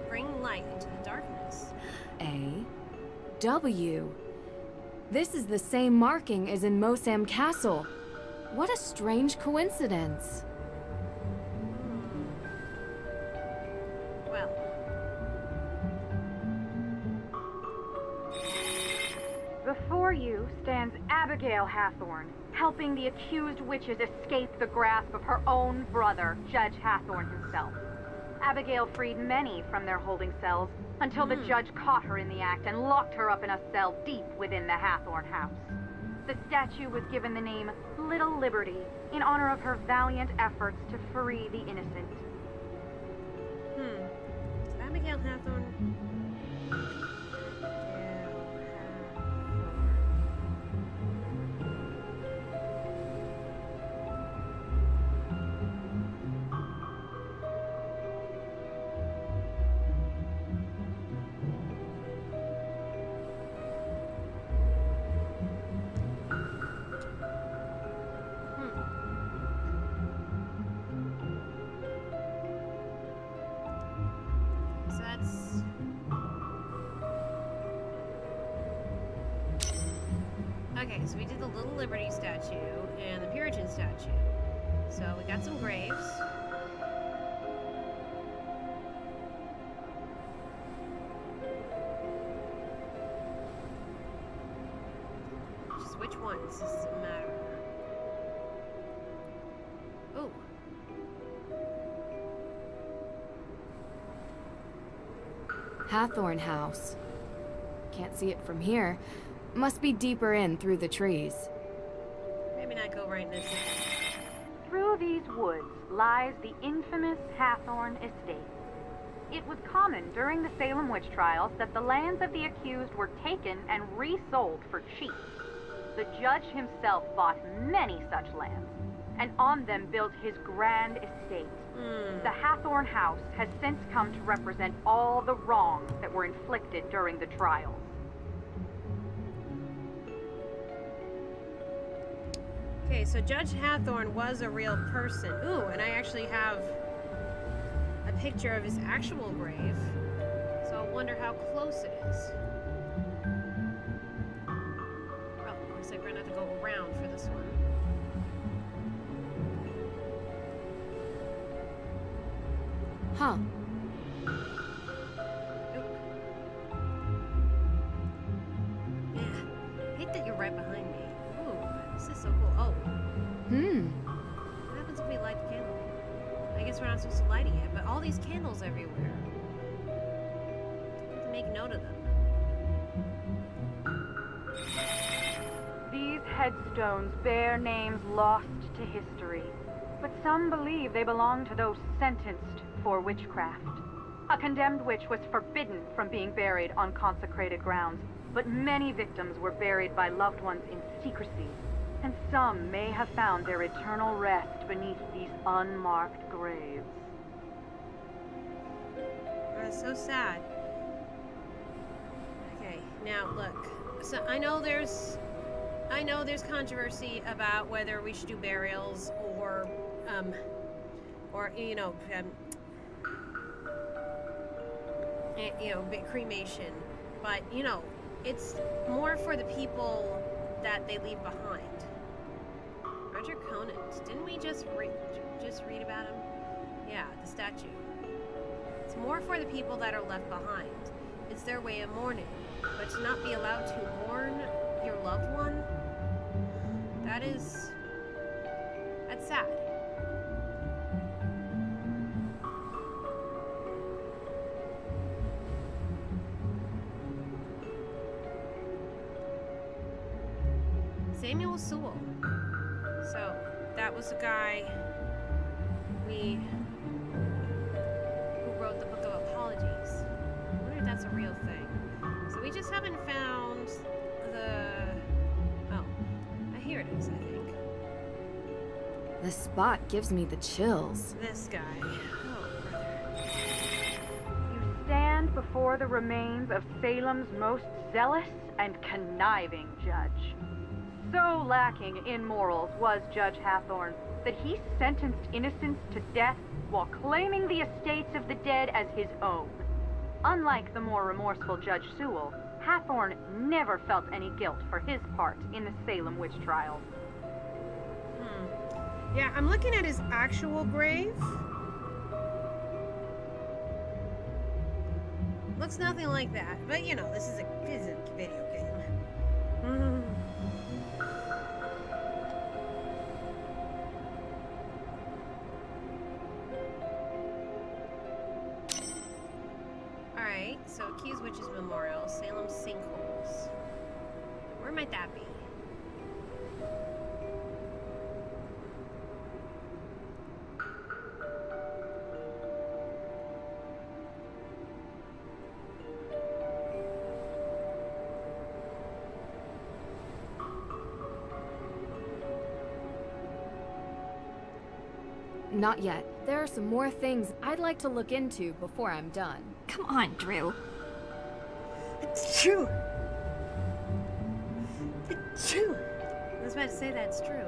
Bring light into the darkness. A-W. This is the same marking as in Mosam Castle. What a strange coincidence. Well. Before you stands Abigail Hathorne, helping the accused witches escape the grasp of her own brother, Judge Hathorne himself. Abigail freed many from their holding cells until the judge caught her in the act and locked her up in a cell deep within the Hathorne house. The statue was given the name Little Liberty in honor of her valiant efforts to free the innocent. Abigail Hathorne. Okay, so we did the Little Liberty statue and the Puritan statue. So we got some graves. Just which ones does it matter? Oh. Hathorne House. Can't see it from here. Must be deeper in through the trees. Maybe not go right in this. Through these woods lies the infamous Hathorne estate. It was common during the Salem witch trials that the lands of the accused were taken and resold for cheap. The judge himself bought many such lands, and on them built his grand estate. The Hathorne House has since come to represent all the wrongs that were inflicted during the trials. Okay, so Judge Hathorn was a real person. Ooh, and I actually have a picture of his actual grave. So I wonder how close it is. Oh, looks like we're gonna have to go around for this one. Huh. Yeah, I hate that you're right behind me. Ooh, this is so cool. Oh. What happens if we light the candle? I guess we're not supposed to light it yet, but all these candles everywhere. I have to make note of them. These headstones bear names lost to history, but some believe they belong to those sentenced for witchcraft. A condemned witch was forbidden from being buried on consecrated grounds, but many victims were buried by loved ones in secrecy, and some may have found their eternal rest beneath these unmarked graves. That's so sad. Okay, now look. So I know there's controversy about whether we should do burials or cremation, but it's more for the people that they leave behind. Roger Conant, didn't we just read about him? Yeah, the statue. It's more for the people that are left behind. It's their way of mourning, but to not be allowed to mourn your loved one, that's sad. Samuel Sewell. So, that was the guy who wrote the Book of Apologies. I wonder if that's a real thing. So we just haven't found here it is, I think. This spot gives me the chills. This guy. Oh, brother. You stand before the remains of Salem's most zealous and conniving judge. So lacking in morals was Judge Hathorn that he sentenced innocents to death while claiming the estates of the dead as his own. Unlike the more remorseful Judge Sewell, Hathorn never felt any guilt for his part in the Salem witch trials. Yeah, I'm looking at his actual grave. Looks nothing like that, but this is a video game. Alright, so Accused Witches Memorial, Salem Sinkholes. Where might that be? Not yet. There are some more things I'd like to look into before I'm done. Come on, Drew. It's true. It's true. I was about to say that's true.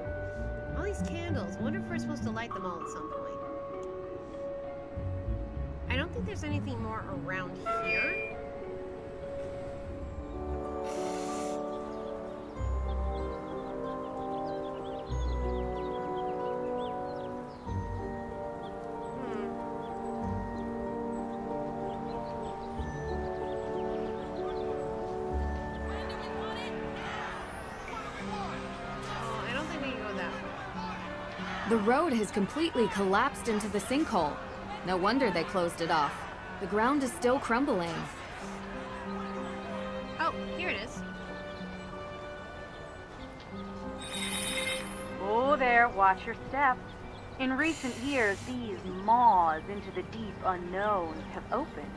All these candles. I wonder if we're supposed to light them all at some point. I don't think there's anything more around here. The road has completely collapsed into the sinkhole. No wonder they closed it off. The ground is still crumbling. Oh, here it is. Oh there, watch your step. In recent years, these maws into the deep unknown have opened.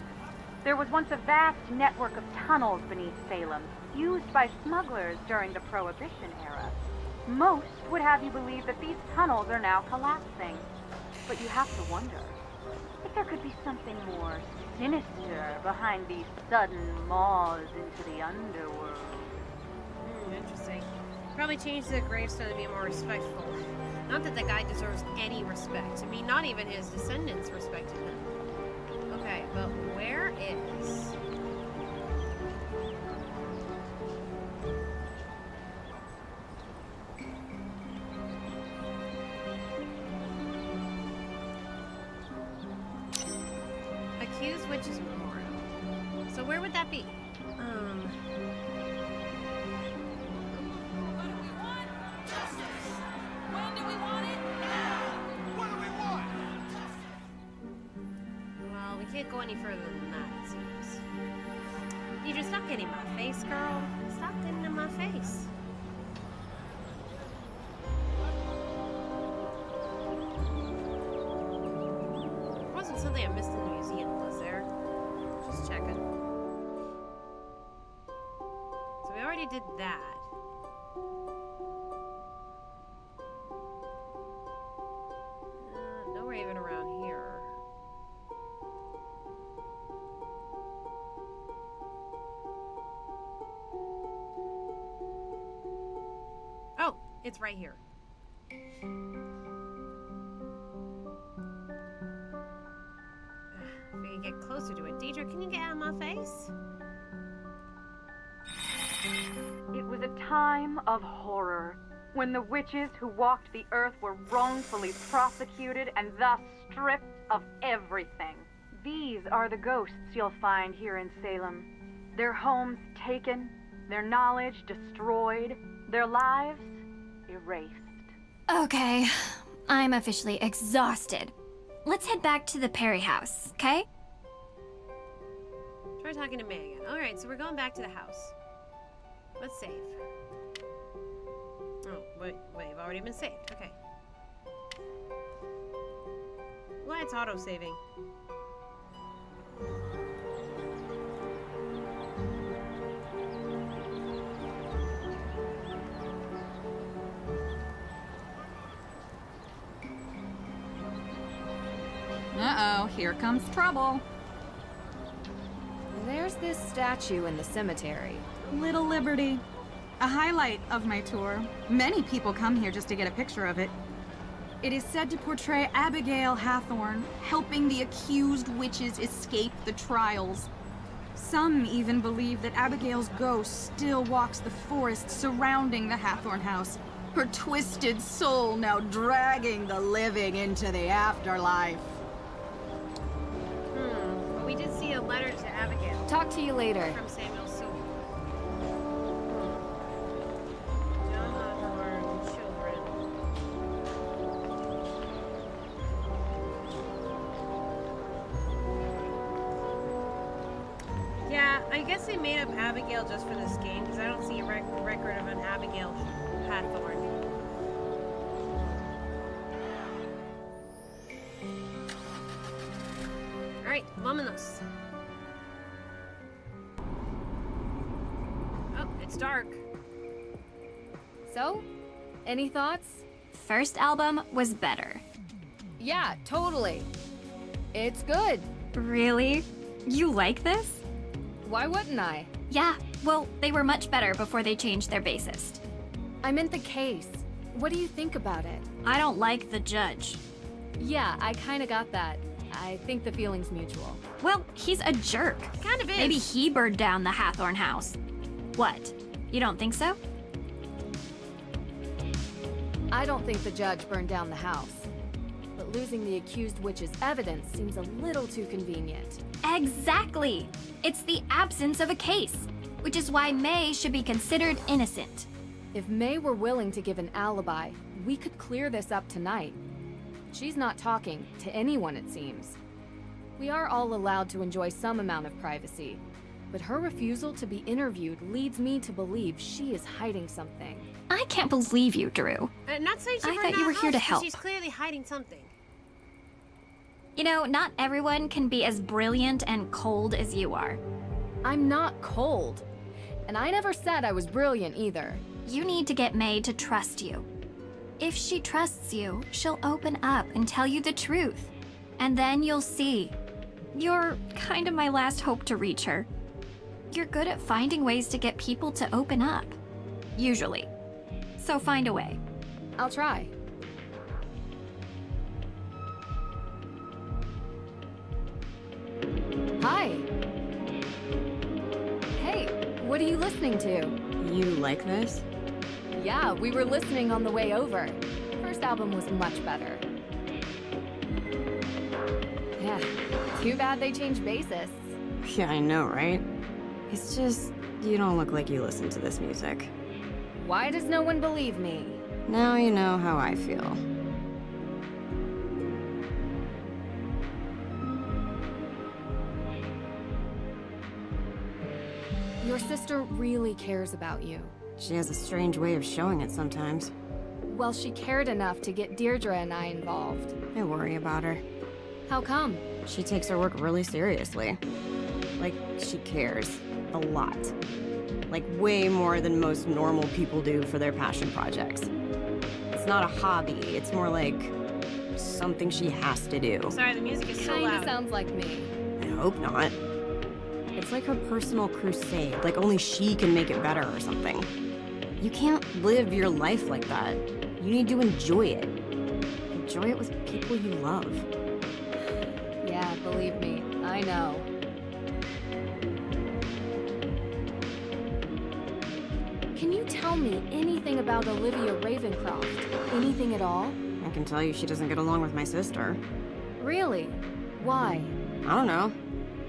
There was once a vast network of tunnels beneath Salem, used by smugglers during the Prohibition era. Most would have you believe that these tunnels are now collapsing. But you have to wonder if there could be something more sinister behind these sudden maws into the underworld. Interesting. Probably change the gravestone to be more respectful. Not that the guy deserves any respect. I mean, not even his descendants respected him. Okay, but where is... Accused Witches Memorial. So where would that be? Well, we can't go any further than that, it seems. You just stop getting in my face, girl. Stop getting in my face. There wasn't something I missed in the museum, was there? Just checking. So we already did that. Nowhere even around here. Oh, it's right here. If we could get closer to it. Deidre, can you get out of my face? It was a time of horror, when the witches who walked the earth were wrongfully prosecuted and thus stripped of everything. These are the ghosts you'll find here in Salem. Their homes taken, their knowledge destroyed, their lives erased. Okay, I'm officially exhausted. Let's head back to the Perry house, okay? Try talking to May again. Alright, so we're going back to the house. Let's save. Oh, wait, I've already been saved. Okay. Why it's auto-saving? Uh-oh, here comes trouble. There's this statue in the cemetery. Little Liberty. A highlight of my tour. Many people come here just to get a picture of it. It is said to portray Abigail Hathorne helping the accused witches escape the trials. Some even believe that Abigail's ghost still walks the forest surrounding the Hathorne house, her twisted soul now dragging the living into the afterlife. But we did see a letter to Abigail. Talk to you later. From Samuel Sewell. John Hathorne, children. Yeah, I guess they made up Abigail just for this game, because I don't see a record of an Abigail Hathorne. Alright, vámonos. Oh, it's dark. So, any thoughts? First album was better. Yeah, totally. It's good. Really? You like this? Why wouldn't I? Yeah, well, they were much better before they changed their bassist. I meant the case. What do you think about it? I don't like the judge. Yeah, I kinda got that. I think the feeling's mutual. Well, he's a jerk. Kind of is. Maybe he burned down the Hathorne house. What? You don't think so? I don't think the judge burned down the house. But losing the accused witch's evidence seems a little too convenient. Exactly! It's the absence of a case, which is why May should be considered innocent. If May were willing to give an alibi, we could clear this up tonight. She's not talking to anyone, it seems. We are all allowed to enjoy some amount of privacy, but her refusal to be interviewed leads me to believe she is hiding something. I can't believe you, Drew. Not saying she I burned thought down you were the here to house, but help. She's clearly hiding something. You know, not everyone can be as brilliant and cold as you are. I'm not cold. And I never said I was brilliant either. You need to get May to trust you. If she trusts you, she'll open up and tell you the truth. And then you'll see. You're kind of my last hope to reach her. You're good at finding ways to get people to open up. Usually. So find a way. I'll try. Hi. Hey, what are you listening to? You like this? Yeah, we were listening on the way over. First album was much better. Yeah, too bad they changed bassists. Yeah, I know, right? It's just, you don't look like you listen to this music. Why does no one believe me? Now you know how I feel. Your sister really cares about you. She has a strange way of showing it sometimes. Well, she cared enough to get Deirdre and I involved. I worry about her. How come? She takes her work really seriously. Like, she cares. A lot. Like, way more than most normal people do for their passion projects. It's not a hobby, it's more like something she has to do. Sorry, the music is so loud. Kinda sounds like me. I hope not. It's like her personal crusade, like only she can make it better or something. You can't live your life like that. You need to enjoy it. Enjoy it with people you love. Yeah, believe me, I know. Can you tell me anything about Olivia Ravencroft? Anything at all? I can tell you she doesn't get along with my sister. Really? Why? I don't know.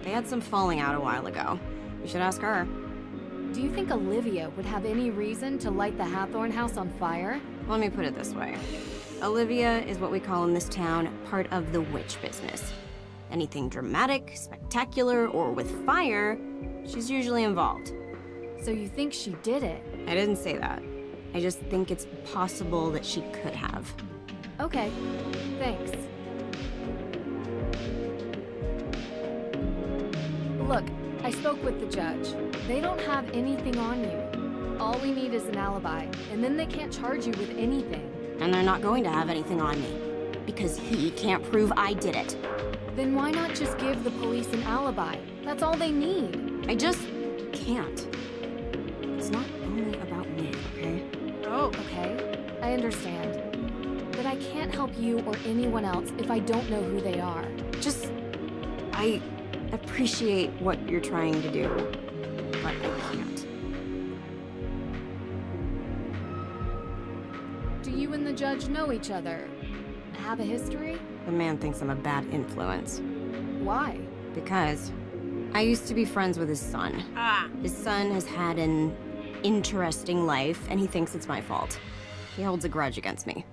They had some falling out a while ago. You should ask her. Do you think Olivia would have any reason to light the Hathorn house on fire? Let me put it this way. Olivia is what we call in this town part of the witch business. Anything dramatic, spectacular, or with fire, she's usually involved. So you think she did it? I didn't say that. I just think it's possible that she could have. Okay, thanks. Look, I spoke with the judge. They don't have anything on you. All we need is an alibi, and then they can't charge you with anything. And they're not going to have anything on me, because he can't prove I did it. Then why not just give the police an alibi? That's all they need. I just can't. It's not only about me, okay? Oh, okay. I understand. But I can't help you or anyone else if I don't know who they are. I appreciate what you're trying to do, but I can't. Do you and the judge know each other? Have a history? The man thinks I'm a bad influence. Why? Because I used to be friends with his son. His son has had an interesting life, and he thinks it's my fault. He holds a grudge against me.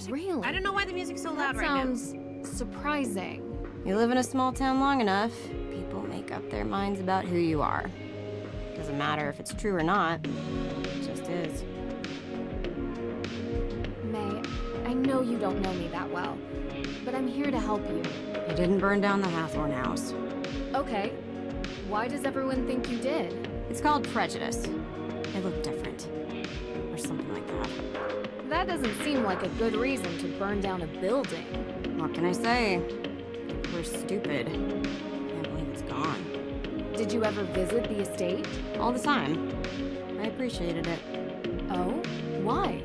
Really? I don't know why the music's so loud right now. That sounds surprising. You live in a small town long enough, people make up their minds about who you are. Doesn't matter if it's true or not, it just is. May, I know you don't know me that well, but I'm here to help you. I didn't burn down the Hathorn house. Okay. Why does everyone think you did? It's called prejudice. I look different. Or something like that. That doesn't seem like a good reason to burn down a building. What can I say? We're stupid. Can't believe it's gone. Did you ever visit the estate? All the time. I appreciated it. Oh? Why?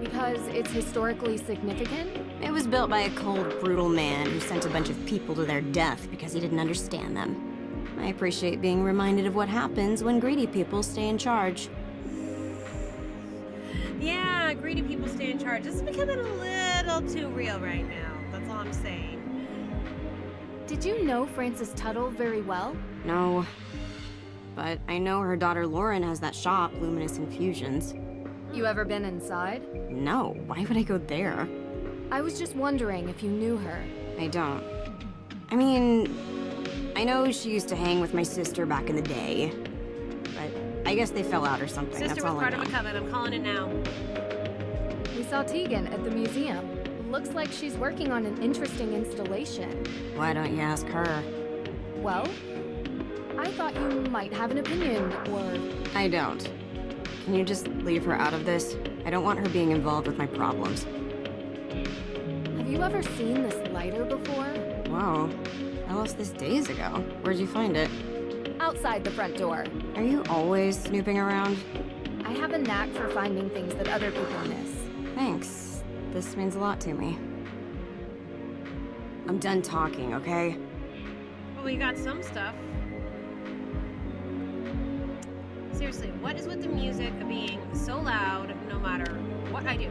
Because it's historically significant? It was built by a cold, brutal man who sent a bunch of people to their death because he didn't understand them. I appreciate being reminded of what happens when greedy people stay in charge. Yeah, greedy people stay in charge. This is becoming a little too real right now. That's all I'm saying. Did you know Frances Tuttle very well? No. But I know her daughter Lauren has that shop, Luminous Infusions. You ever been inside? No, why would I go there? I was just wondering if you knew her. I don't. I mean, I know she used to hang with my sister back in the day. But I guess they fell out or something. Sister That's was all part I know. of a coven. I'm calling it now. We saw Tegan at the museum. Looks like she's working on an interesting installation. Why don't you ask her? Well, I thought you might have an opinion, or... I don't. Can you just leave her out of this? I don't want her being involved with my problems. Have you ever seen this lighter before? Whoa. I lost this days ago. Where'd you find it? Outside the front door. Are you always snooping around? I have a knack for finding things that other people miss. Thanks. This means a lot to me. I'm done talking, okay? Well, we got some stuff. Seriously, what is with the music being so loud no matter what I do?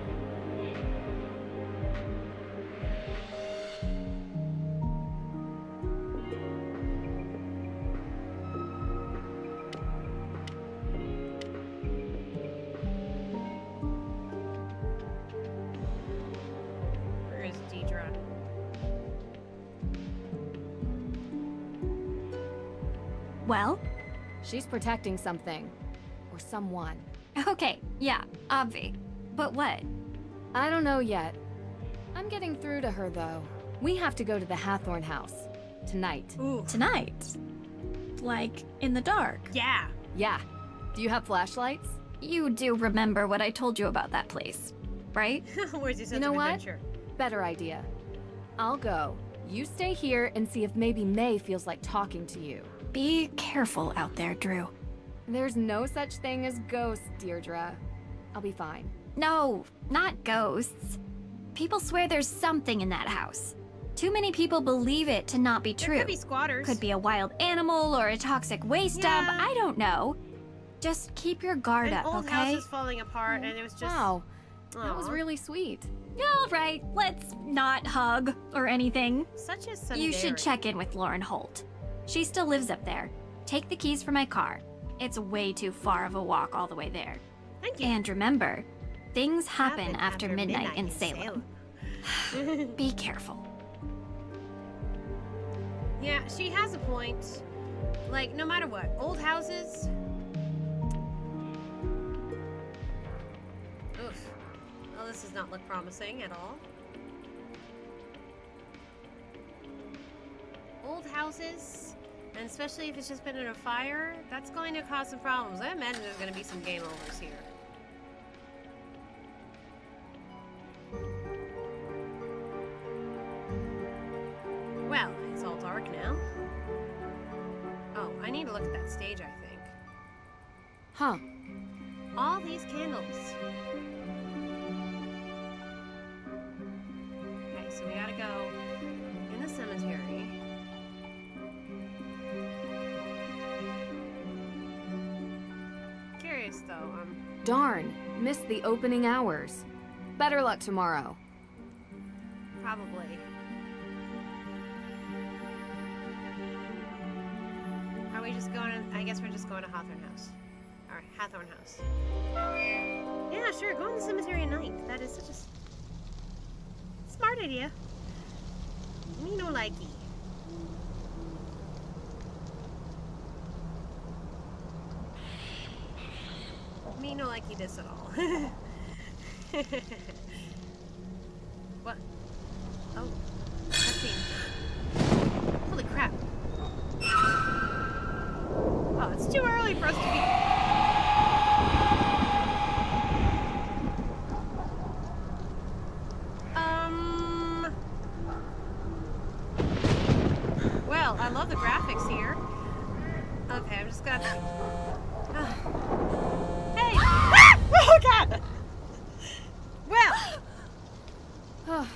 Where is Deidre? Well? She's protecting something. Or someone. Okay, yeah, obvi. But what? I don't know yet. I'm getting through to her, though. We have to go to the Hathorn house. Tonight. Ooh. Tonight? Like, in the dark? Yeah. Yeah. Do you have flashlights? You do remember what I told you about that place, right? Where's your sense You know of what? adventure? Better idea. I'll go. You stay here and see if maybe May feels like talking to you. Be careful out there, Drew. There's no such thing as ghosts, Deirdre. I'll be fine. No, not ghosts. People swear there's something in that house. Too many people believe it to not be true. There could be squatters. Could be a wild animal or a toxic waste dump. I don't know. Just keep your guard An up, old okay? house is falling apart, and it was just. Wow. That was Aw. really sweet. All right, let's not hug or anything. Such a You solidarity. should check in with Lauren Holt. She still lives up there. Take the keys for my car. It's way too far of a walk all the way there. Thank you. And remember, things happen after midnight in Salem. Be careful. Yeah, she has a point. Like, no matter what, old houses. Oof. Well, this does not look promising at all. Old houses, and especially if it's just been in a fire, that's going to cause some problems. I imagine there's going to be some game overs here. Well, it's all dark now. Oh, I need to look at that stage, I think. Huh. All these candles. Okay, so we gotta go in the cemetery. Curious though, Darn. Missed the opening hours. Better luck tomorrow. probably. Are we just going to, I guess we're just going to Hawthorne House. Alright, Hathorn House. Yeah, sure, go in the cemetery at night. That is such a smart idea. Me no likey. Me no likey this at all. What? Oh, cutscene. Holy crap. Oh, it's too early for us to be... Well, I love the graphics here. Okay, I'm just gonna... Hey! Ah! Oh, God! Well...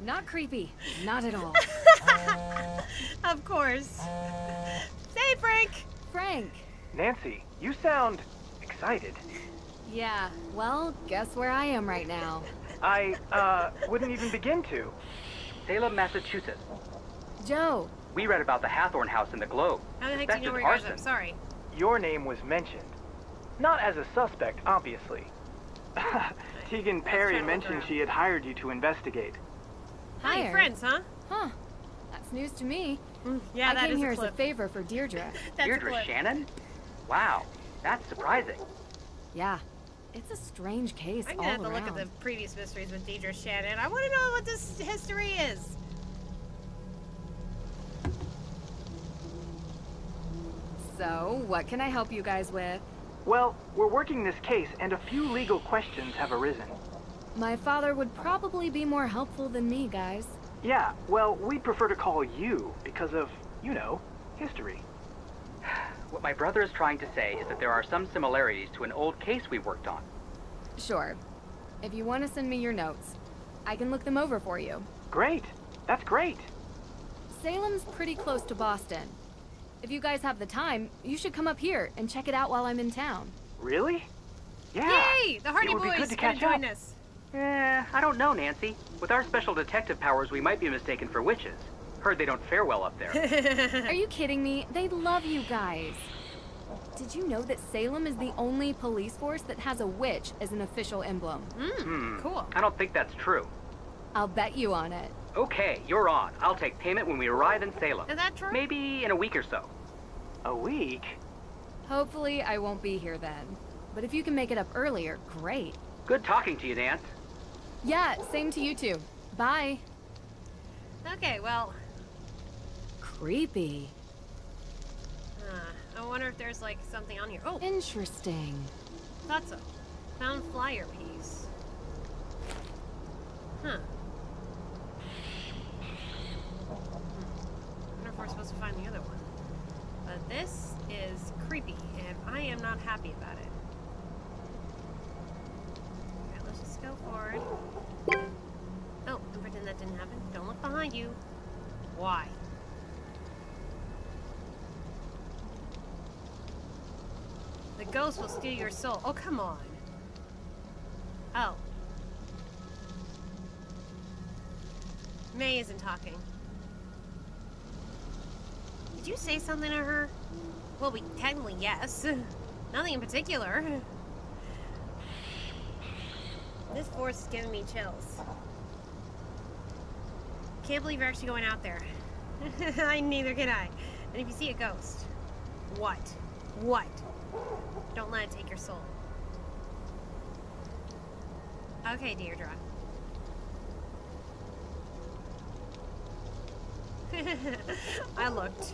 Not creepy. Not at all. Of course. Say, Frank! Frank. Nancy, you sound excited. Yeah, well, guess where I am right now. I, wouldn't even begin to. Salem, Massachusetts. Joe. We read about the Hathorn house in the Globe. How the heck do you know where you guys are? I'm sorry. Your name was mentioned. Not as a suspect, obviously. Tegan Perry mentioned she had hired you to investigate. Hi, Hired? friends, huh? Huh. That's news to me. Yeah, I that came is here a as a clip. favor for Deirdre. Deirdre Shannon? Wow, that's surprising. Yeah. It's a strange case I'm all gonna have to around. look at the previous mysteries with Deidre Shannon. I want to know what this history is. So, what can I help you guys with? Well, we're working this case, and a few legal questions have arisen. My father would probably be more helpful than me, guys. Yeah, well, we'd prefer to call you because of, you know, history. what my brother is trying to say is that there are some similarities to an old case we worked on. Sure. If you want to send me your notes, I can look them over for you. Great. That's great. Salem's pretty close to Boston. If you guys have the time, you should come up here and check it out while I'm in town. Really? Yeah. Yay! The Hardy It would be Boys good to gonna catch join up. us. I don't know, Nancy. With our special detective powers, we might be mistaken for witches. Heard they don't fare well up there. Are you kidding me? They love you guys. Did you know that Salem is the only police force that has a witch as an official emblem? Cool. I don't think that's true. I'll bet you on it. Okay, you're on. I'll take payment when we arrive in Salem. Is that true? Maybe in a week or so. A week? Hopefully I won't be here then. But if you can make it up earlier, great. Good talking to you, Nance. Yeah, same to you two. Bye. Okay, well, Creepy. I wonder if there's like something on here. Oh, Interesting. thought so. Found flyer piece. Huh. Wonder if we're supposed to find the other one. But this is creepy, and I am not happy about it. Okay, let's just go forward. Oh, and pretend that didn't happen. Don't look behind you. Why? The ghost will steal your soul. Oh, come on. Oh. May isn't talking. Did you say something to her? Well, we technically, yes. Nothing in particular. This force is giving me chills. Can't believe you're actually going out there. Neither can I. And if you see a ghost, what? What? Don't let it take your soul. Okay, Deirdre. I looked.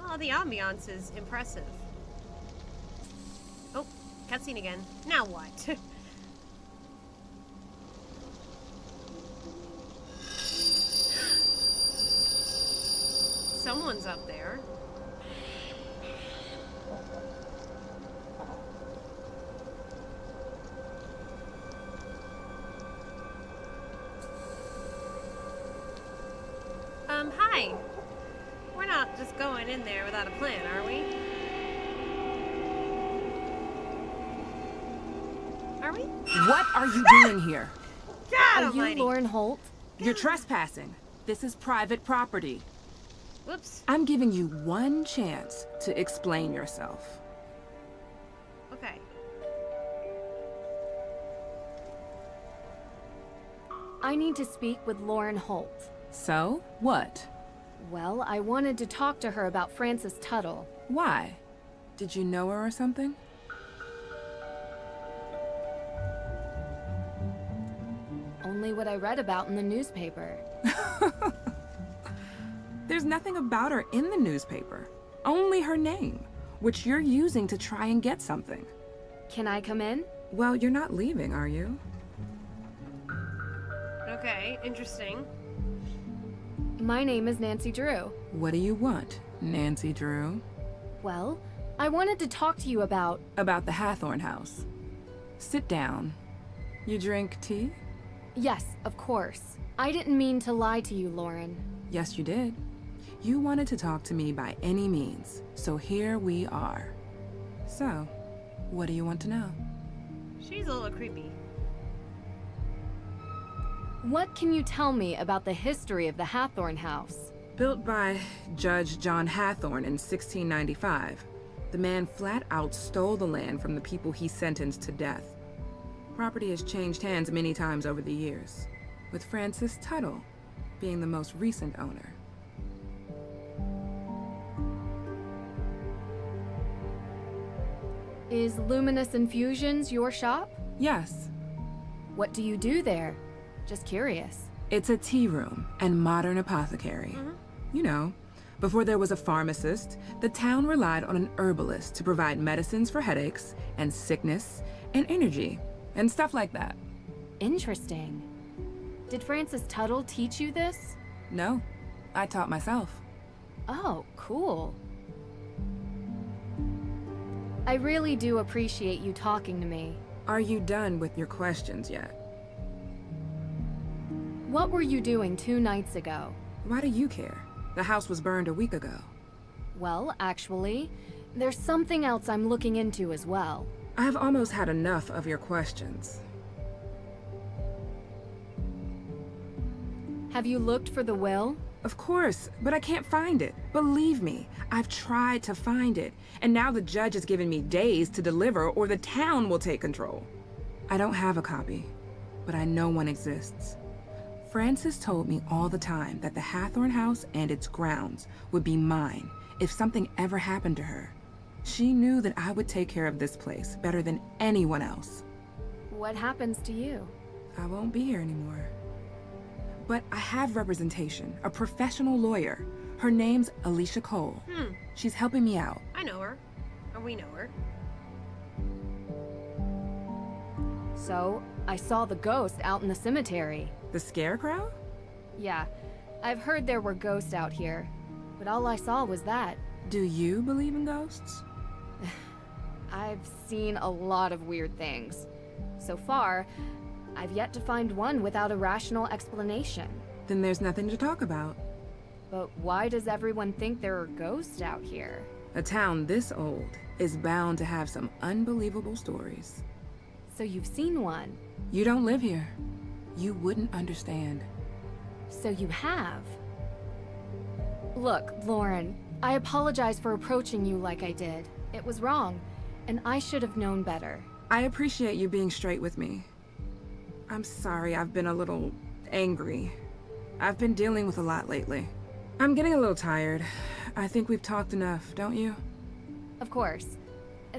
Oh, the ambiance is impressive. Oh, cutscene again. Now what? Someone's up there. Hi. We're not just going in there without a plan, are we? Are we? What are you doing here? God Are almighty. you Lauren Holt? You're trespassing. This is private property. Whoops. I'm giving you one chance to explain yourself. Okay. I need to speak with Lauren Holt. So, what? Well, I wanted to talk to her about Frances Tuttle. Why? Did you know her or something? Only what I read about in the newspaper. There's nothing about her in the newspaper. Only her name, which you're using to try and get something. Can I come in? Well, you're not leaving, are you? Okay, interesting. My name is Nancy Drew. What do you want, Nancy Drew? Well, I wanted to talk to you about... About the Hathorn house. Sit down. You drink tea? Yes, of course. I didn't mean to lie to you, Lauren. Yes, you did. You wanted to talk to me by any means, so here we are. So, what do you want to know? She's a little creepy. What can you tell me about the history of the Hathorn house? Built by Judge John Hathorn in 1695, the man flat out stole the land from the people he sentenced to death. Property has changed hands many times over the years, with Frances Tuttle being the most recent owner. Is Luminous Infusions your shop? Yes. What do you do there? Just curious. It's a tea room and modern apothecary. You know, before there was a pharmacist, the town relied on an herbalist to provide medicines for headaches and sickness and energy and stuff like that. Interesting. Did Frances Tuttle teach you this? No, I taught myself. Oh, cool. I really do appreciate you talking to me. Are you done with your questions yet? What were you doing 2 nights ago? Why do you care? The house was burned a week ago. Well, actually, there's something else I'm looking into as well. I've almost had enough of your questions. Have you looked for the will? Of course, but I can't find it. Believe me, I've tried to find it, and now the judge has given me days to deliver or the town will take control. I don't have a copy, but I know one exists. Frances told me all the time that the Hathorn house and its grounds would be mine if something ever happened to her. She knew that I would take care of this place better than anyone else. What happens to you? I won't be here anymore. But I have representation, a professional lawyer. Her name's Alicia Cole. She's helping me out. I know her. Or we know her. So, I saw the ghost out in the cemetery. The scarecrow? Yeah, I've heard there were ghosts out here, but all I saw was that. Do you believe in ghosts? I've seen a lot of weird things. So far, I've yet to find one without a rational explanation. Then there's nothing to talk about. But why does everyone think there are ghosts out here? A town this old is bound to have some unbelievable stories. So you've seen one? You don't live here. You wouldn't understand. So you have? Look, Lauren, I apologize for approaching you like I did. It was wrong, and I should have known better. I appreciate you being straight with me. I'm sorry I've been a little angry. I've been dealing with a lot lately. I'm getting a little tired. I think we've talked enough, don't you? Of course.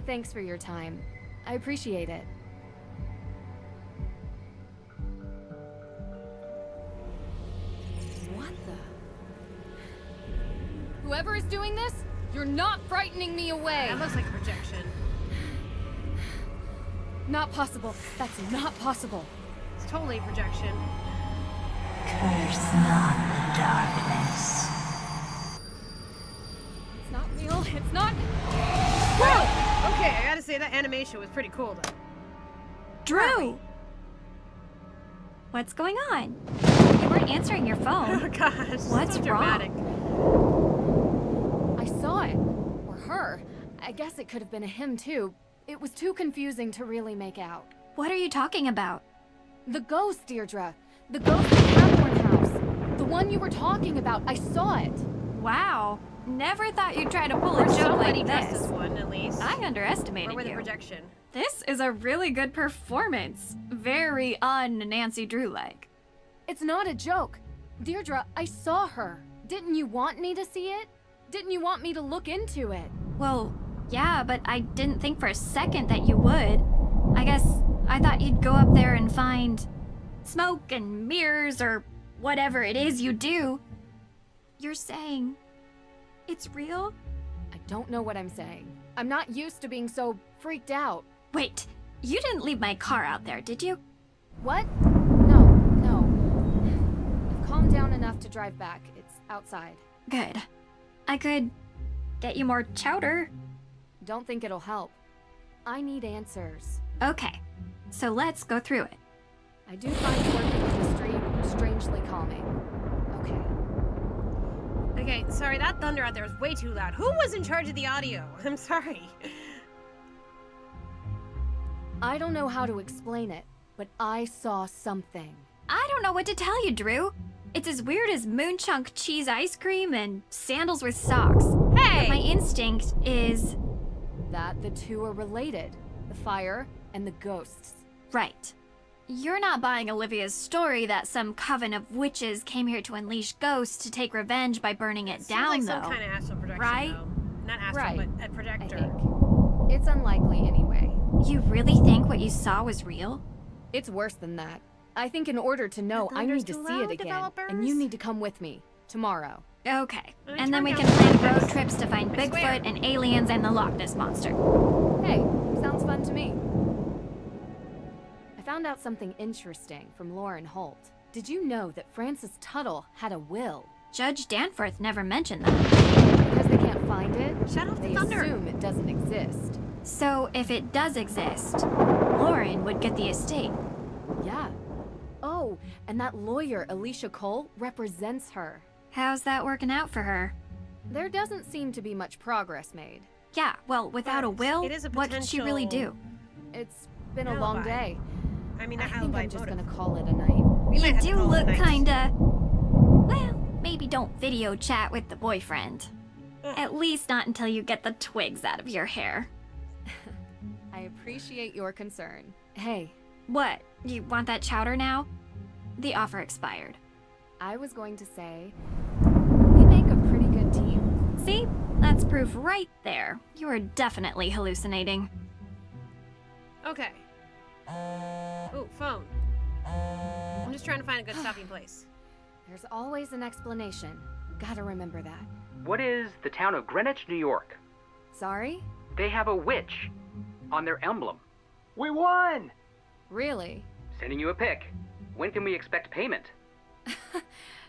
Thanks for your time. I appreciate it. What the? Whoever is doing this, you're not frightening me away! That looks like a projection. Not possible. That's not possible. It's totally a projection. Curse not the darkness. It's not real. It's not... Whoa! Okay, I gotta say that animation was pretty cool though. Drew! What's going on? You weren't answering your phone. Oh gosh, what's so dramatic. I saw it. Or her. I guess it could have been a him too. It was too confusing to really make out. What are you talking about? The ghost, Deirdre. The ghost in the Hathorn house. The one you were talking about. I saw it. Wow. Never thought you'd try to pull a joke Somebody like dressed this. as one, at least. I underestimated Or with you. a projection. This is a really good performance. Very un-Nancy Drew-like. It's not a joke. Deirdre, I saw her. Didn't you want me to see it? Didn't you want me to look into it? Well, yeah, but I didn't think for a second that you would. I guess I thought you'd go up there and find smoke and mirrors or whatever it is you do. You're saying it's real? I don't know what I'm saying. I'm not used to being so freaked out. Wait, you didn't leave my car out there, did you? What? No. I've calmed down enough to drive back. It's outside. Good. I could get you more chowder. Don't think it'll help. I need answers. Okay, so let's go through it. I do find working in the street strangely calming. Okay, sorry, that thunder out there is way too loud. Who was in charge of the audio? I'm sorry. I don't know how to explain it, but I saw something. I don't know what to tell you, Drew. It's as weird as moon chunk cheese ice cream and sandals with socks. Hey! But my instinct is that the two are related. The fire and the ghosts. Right. You're not buying Olivia's story that some coven of witches came here to unleash ghosts to take revenge by burning it down, like though. Some kind of astral projection, right? Though. Not astral, Right. but a projector. I think. It's unlikely anyway. You really think what you saw was real? It's worse than that. I think in order to know, I need to see it again. And you need to come with me. Tomorrow. Okay. And then we can plan road trips to find Bigfoot and aliens and the Loch Ness Monster. Hey, sounds fun to me. I found out something interesting from Lauren Holt. Did you know that Frances Tuttle had a will? Judge Danforth never mentioned that. Because they can't find it, Shut off the they thunder. assume it doesn't exist. So if it does exist, Lauren would get the estate. Yeah. Oh, and that lawyer, Alicia Cole, represents her. How's that working out for her? There doesn't seem to be much progress made. Yeah, well, without a will, It is a what could she really do? It's been a long day. I mean, I not think alibi I'm just motive. gonna call it a night. We might You have to do call it look nights. kinda... Well, maybe don't video chat with the boyfriend. At least not until you get the twigs out of your hair. I appreciate your concern. Hey. What? You want that chowder now? The offer expired. I was going to say, we make a pretty good team. See? That's proof right there. You are definitely hallucinating. Okay. Ooh, phone. I'm just trying to find a good stopping place. There's always an explanation. Gotta remember that. What is the town of Greenwich, New York? Sorry? They have a witch on their emblem. We won! Really? Sending you a pic. When can we expect payment?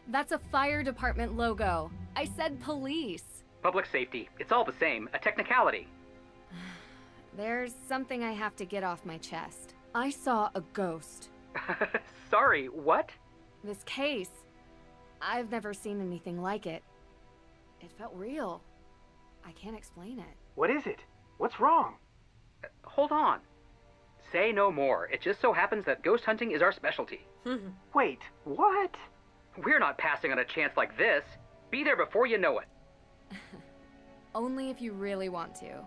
That's a fire department logo. I said police. Public safety. It's all the same. A technicality. There's something I have to get off my chest. I saw a ghost. Sorry, what? This case. I've never seen anything like it. It felt real. I can't explain it. What is it? What's wrong? Hold on. Say no more. It just so happens that ghost hunting is our specialty. Wait, what? We're not passing on a chance like this. Be there before you know it. Only if you really want to.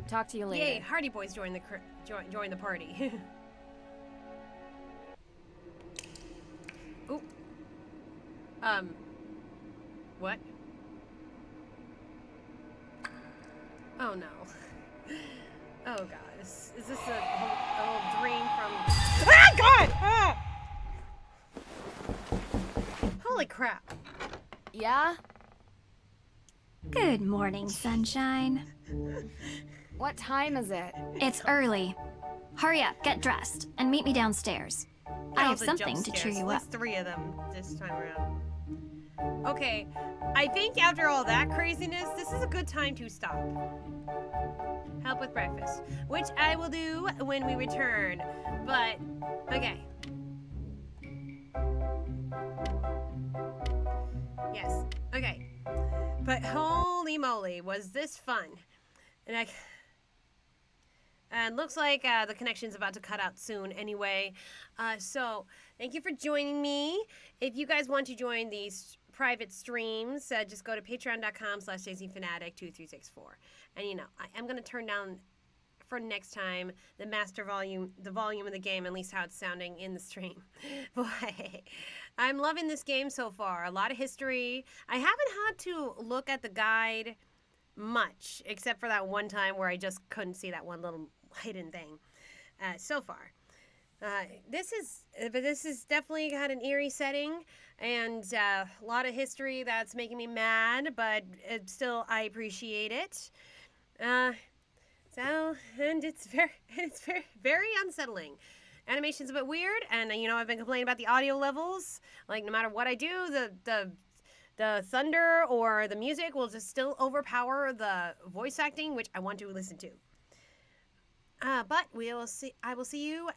Talk to you later. Yay, Hardy Boys join the join the party. Ooh. What? Oh no. Oh god. Is this a whole dream from... Ah, God! Ah! Holy crap. Yeah? Good morning, sunshine. What time is it? It's early. Hurry up, get dressed, and meet me downstairs. I have something to cheer you up. At least 3 of them this time around. Okay, I think after all that craziness, this is a good time to stop. Help with breakfast, which I will do when we return. But, okay. Yes, okay. But holy moly, was this fun. And looks like the connection's about to cut out soon anyway. So, thank you for joining me. If you guys want to join these private streams, just go to patreon.com/DaisyFanatic2364. And you know, I am going to turn down for next time the volume of the game, at least how it's sounding in the stream. Boy, I'm loving this game so far. A lot of history. I haven't had to look at the guide much, except for that one time where I just couldn't see that one little hidden thing. So far, this is definitely got an eerie setting and a lot of history that's making me mad, but still I appreciate it. So, and it's very unsettling. Animation's a bit weird, and you know I've been complaining about the audio levels. Like no matter what I do, the thunder or the music will just still overpower the voice acting, which I want to listen to. But I will see you